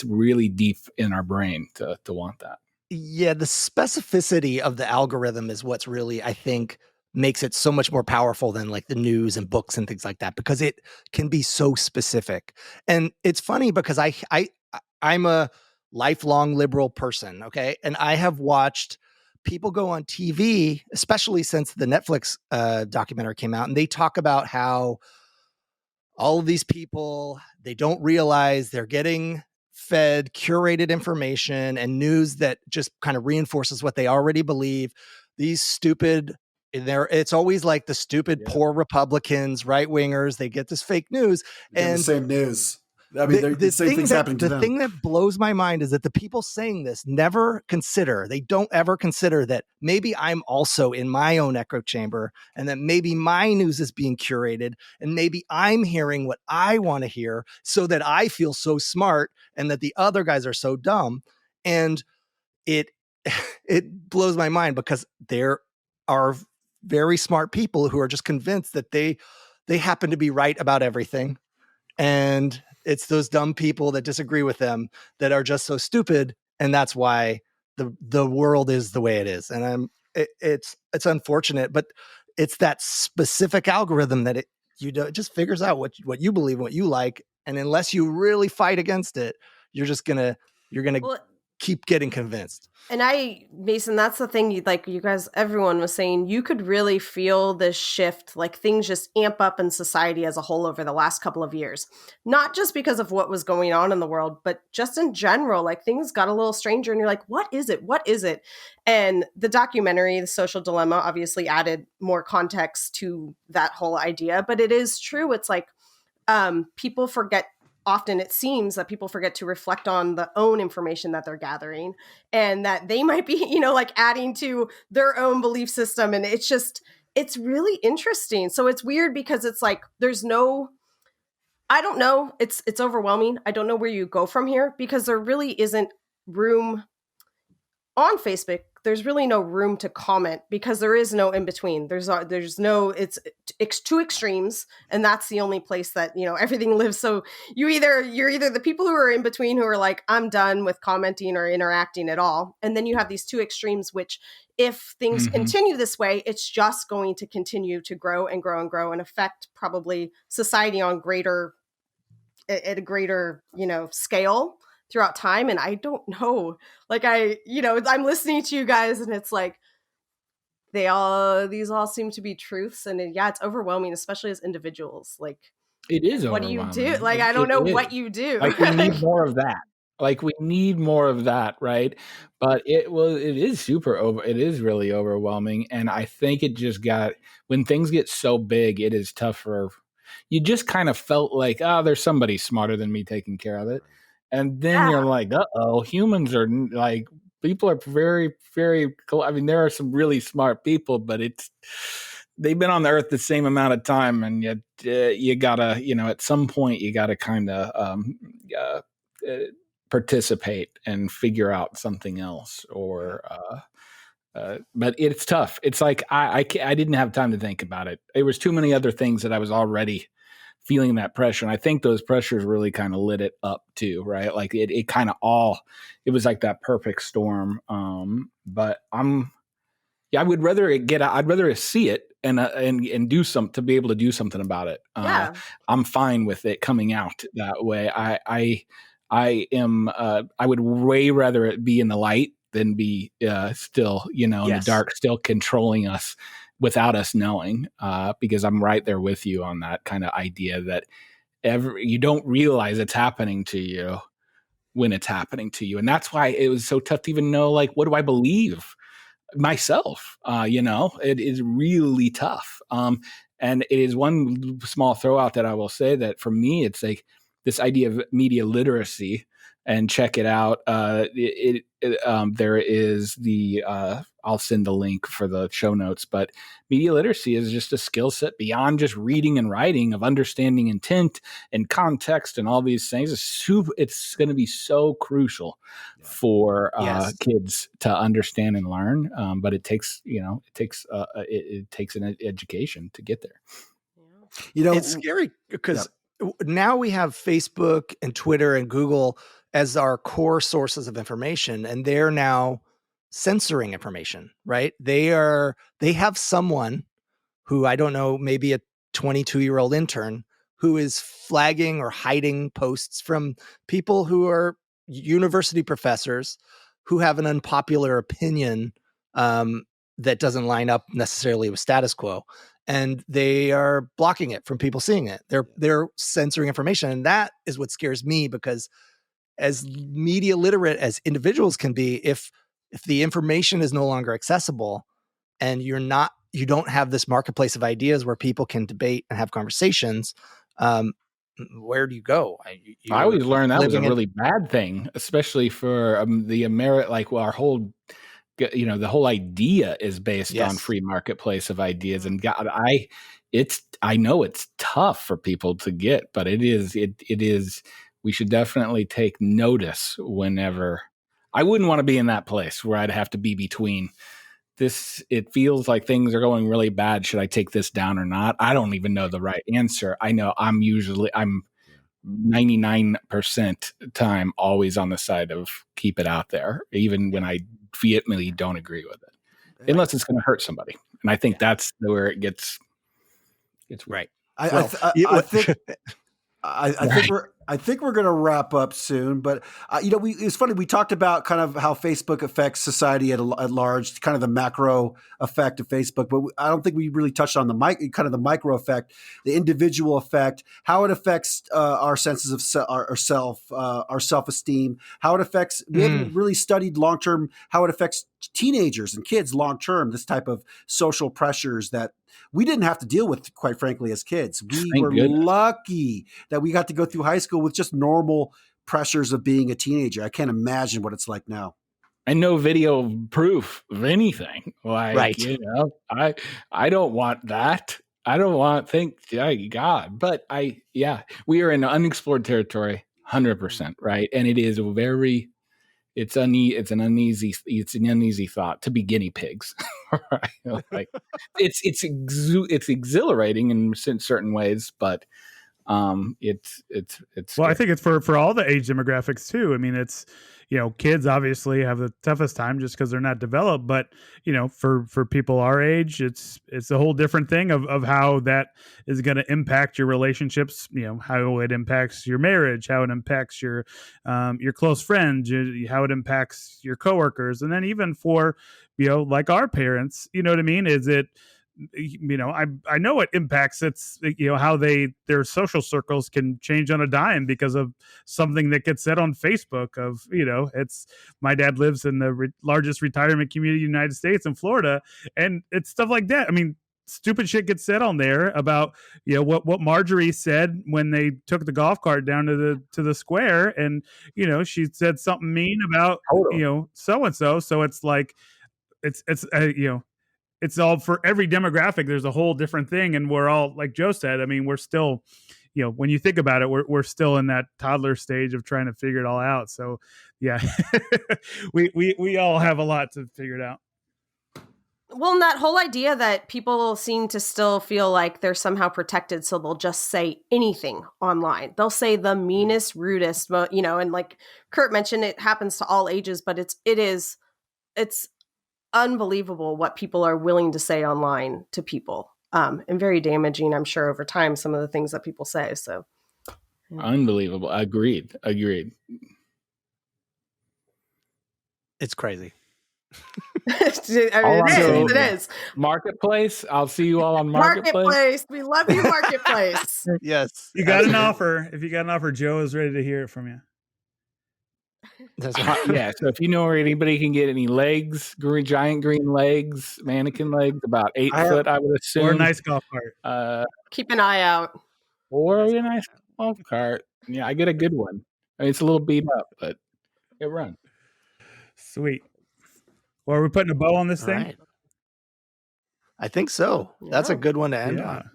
really deep in our brain to want that. Yeah, the specificity of the algorithm is what's really, I think, makes it so much more powerful than like the news and books and things like that, because it can be so specific. And it's funny because I'm a lifelong liberal person, okay? And I have watched people go on TV, especially since the Netflix documentary came out, and they talk about how all of these people, they don't realize they're getting fed curated information and news that just kind of reinforces what they already believe. These stupid, it's always like the stupid poor Republicans, right wingers, they get this fake news and the same news. I mean, the same thing's happening to them. The thing that blows my mind is that the people saying this they don't ever consider that maybe I'm also in my own echo chamber, and that maybe my news is being curated, and maybe I'm hearing what I want to hear so that I feel so smart and that the other guys are so dumb. And it blows my mind because there are very smart people who are just convinced that they happen to be right about everything. And it's those dumb people that disagree with them that are just so stupid. And that's why the world is the way it is. And it's unfortunate, but it's that specific algorithm that it just figures out what you believe, what you like. And unless you really fight against it, you're going to keep getting convinced. And Mason, that's the thing. You guys, everyone was saying, you could really feel this shift, like things just amp up in society as a whole over the last couple of years. Not just because of what was going on in the world, but just in general, like things got a little stranger and you're like, what is it? What is it? And the documentary, The Social Dilemma, obviously added more context to that whole idea. But it is true. It's like people forget. Often it seems that people forget to reflect on the own information that they're gathering, and that they might be, like adding to their own belief system. And it's really interesting. So it's weird because it's like, I don't know. It's overwhelming. I don't know where you go from here because there really isn't room on Facebook. There's really no room to comment because there is no in between. There's no, it's two extremes, and that's the only place that, everything lives. So you're either the people who are in between who are like, I'm done with commenting or interacting at all. And then you have these two extremes, which if things continue this way, it's just going to continue to grow and grow and grow and affect probably society at a greater, scale throughout time. And I don't know, like I'm listening to you guys and it's like these all seem to be truths, and it's overwhelming, especially as individuals. Like, it is what do you do? Like, I don't know what you do. Like, we need more of that. Like, we need more of that, right? But it is really overwhelming. And I think it just when things get so big, it is tougher. You just kind of felt like, there's somebody smarter than me taking care of it. And then you're like, humans are like, people are very, very cool. I mean, there are some really smart people, but they've been on the earth the same amount of time. And yet you gotta, at some point you gotta kind of participate and figure out something else but it's tough. It's like, I didn't have time to think about it. There was too many other things that I was already feeling that pressure. And I think those pressures really kind of lit it up too, right? Like it kind of it was like that perfect storm. But I would rather I'd rather see it and do to be able to do something about it. I'm fine with it coming out that way. I would way rather it be in the light than be still, in the dark, still controlling us without us knowing, because I'm right there with you on that kind of idea that you don't realize it's happening to you when it's happening to you. And that's why it was so tough to even know, like, what do I believe myself? It is really tough. And it is one small throw out that I will say that for me, it's like this idea of media literacy and check it out. There is the I'll send the link for the show notes, but media literacy is just a skill set beyond just reading and writing, of understanding intent and context and all these things. It's going to be so crucial for kids to understand and learn. But it takes it takes an education to get there. It's scary because now we have Facebook and Twitter and Google as our core sources of information, and they're now censoring information, right? They have someone who, I don't know, maybe a 22-year-old intern, who is flagging or hiding posts from people who are university professors who have an unpopular opinion that doesn't line up necessarily with status quo. And they are blocking it from people seeing it. They're censoring information. And that is what scares me, because as media literate as individuals can be, if the information is no longer accessible and you don't have this marketplace of ideas where people can debate and have conversations, where do you go? I always learned that was a really bad thing, especially for our whole, the whole idea is based on free marketplace of ideas. And God, I know it's tough for people to get, but it is, we should definitely take notice whenever. I wouldn't want to be in that place where I'd have to be between this. It feels like things are going really bad. Should I take this down or not? I don't even know the right answer. I know I'm 99% time always on the side of keep it out there, even when I vehemently don't agree with it, unless it's going to hurt somebody. And I think that's where it gets right. I think we're going to wrap up soon, but it's funny. We talked about kind of how Facebook affects society at large, kind of the macro effect of Facebook, but I don't think we really touched on the micro effect, the individual effect, how it affects our senses of our self-esteem, how it affects. We haven't really studied long-term how it affects teenagers and kids long-term. This type of social pressures that we didn't have to deal with, quite frankly, as kids. We were lucky that we got to go through high school with just normal pressures of being a teenager. I can't imagine what it's like now. And no video proof of anything. I don't want that. I don't want, thank God. But we are in unexplored territory, 100%, right? And it is it's an uneasy thought to be guinea pigs. Right? Like it's exhilarating in certain ways, but it's well, I think it's for all the age demographics too. I mean, it's, kids obviously have the toughest time just because they're not developed, but for people our age, it's a whole different thing of how that is going to impact your relationships, how it impacts your marriage, how it impacts your close friends, how it impacts your coworkers. And then even for, like our parents, you know what I mean? Is it, I know it impacts how their social circles can change on a dime because of something that gets said on Facebook of, it's, my dad lives in the largest retirement community in the United States in Florida. And it's stuff like that. I mean, stupid shit gets said on there about, what Marjorie said when they took the golf cart down to the square. And, she said something mean about, so-and-so. So it's like, it's all for every demographic. There's a whole different thing. And we're all, like Joe said, I mean, we're still, when you think about it, we're still in that toddler stage of trying to figure it all out. So yeah, we all have a lot to figure it out. Well, and that whole idea that people seem to still feel like they're somehow protected, so they'll just say anything online. They'll say the meanest, rudest, and like Kurt mentioned, it happens to all ages, but it's unbelievable what people are willing to say online to people, and very damaging, I'm sure, over time, some of the things that people say. So unbelievable. Agreed. It's crazy. It is. Marketplace. I'll see you all on Marketplace. We love you, Marketplace. Yes. You got an offer. If you got an offer, Joe is ready to hear it from you. That's right. So if you know where anybody can get any legs, giant green legs, mannequin legs, about 8 foot, I would assume. Or a nice golf cart. Keep an eye out. Or a nice golf cart. Yeah, I get a good one. I mean, it's a little beat up, but it runs. Sweet. Well, are we putting a bow on this All thing? right. I think so. That's a good one to end Yeah. on.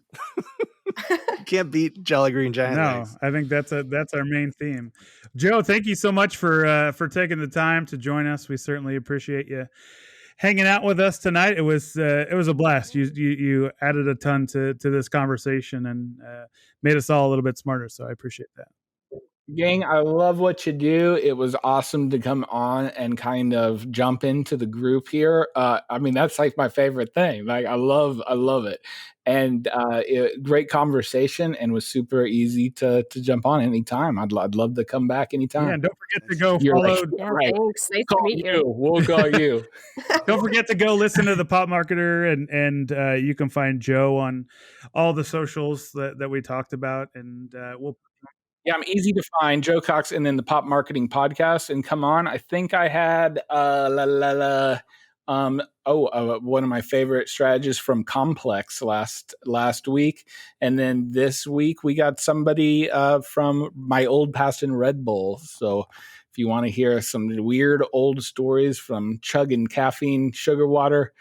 You can't beat Jolly Green Giant No, eggs. I think that's our main theme. Joe, thank you so much for taking the time to join us. We certainly appreciate you hanging out with us tonight. It was a blast. You added a ton to this conversation and made us all a little bit smarter. So I appreciate that. Gang, I love what you do. It was awesome to come on and kind of jump into the group here. I mean, that's like my favorite thing. Like, I love it. And great conversation, and was super easy to jump on anytime. I'd love to come back anytime. Yeah, and don't forget to go You're follow. like, Yeah, right. thanks. Nice Call to meet you. you. We'll call you. Don't forget to go listen to the Pop Marketer, and you can find Joe on all the socials that we talked about, and we'll. Yeah, I'm easy to find, Joe Cox, and then the Pop Marketing Podcast. And come on, I think I had one of my favorite strategists from Complex last week, and then this week we got somebody from my old past in Red Bull. So if you want to hear some weird old stories from chugging caffeine sugar water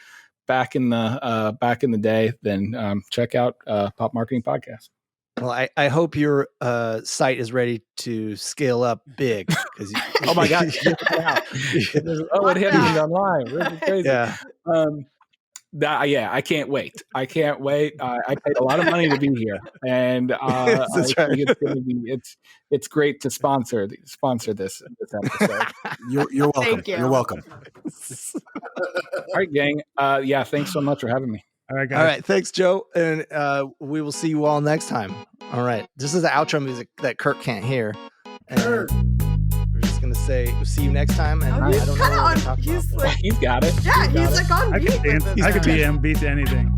back in the day, then check out Pop Marketing Podcast. Well, I hope your site is ready to scale up big. Oh my God! It hit me online. This is crazy. Yeah. I can't wait. I paid a lot of money to be here, and I think it's going to be it's great to sponsor this episode. You're welcome. Thank you. You're welcome. All right, gang. Yeah, thanks so much for having me. All right, guys. All right. Thanks, Joe. And we will see you all next time. All right. This is the outro music that Kurt can't hear. And we're just going to say, we'll see you next time. And I don't know what we're going to talk about. He's like, He's got it. yeah, he's like on I beat could with dance. this. I could beat to anything.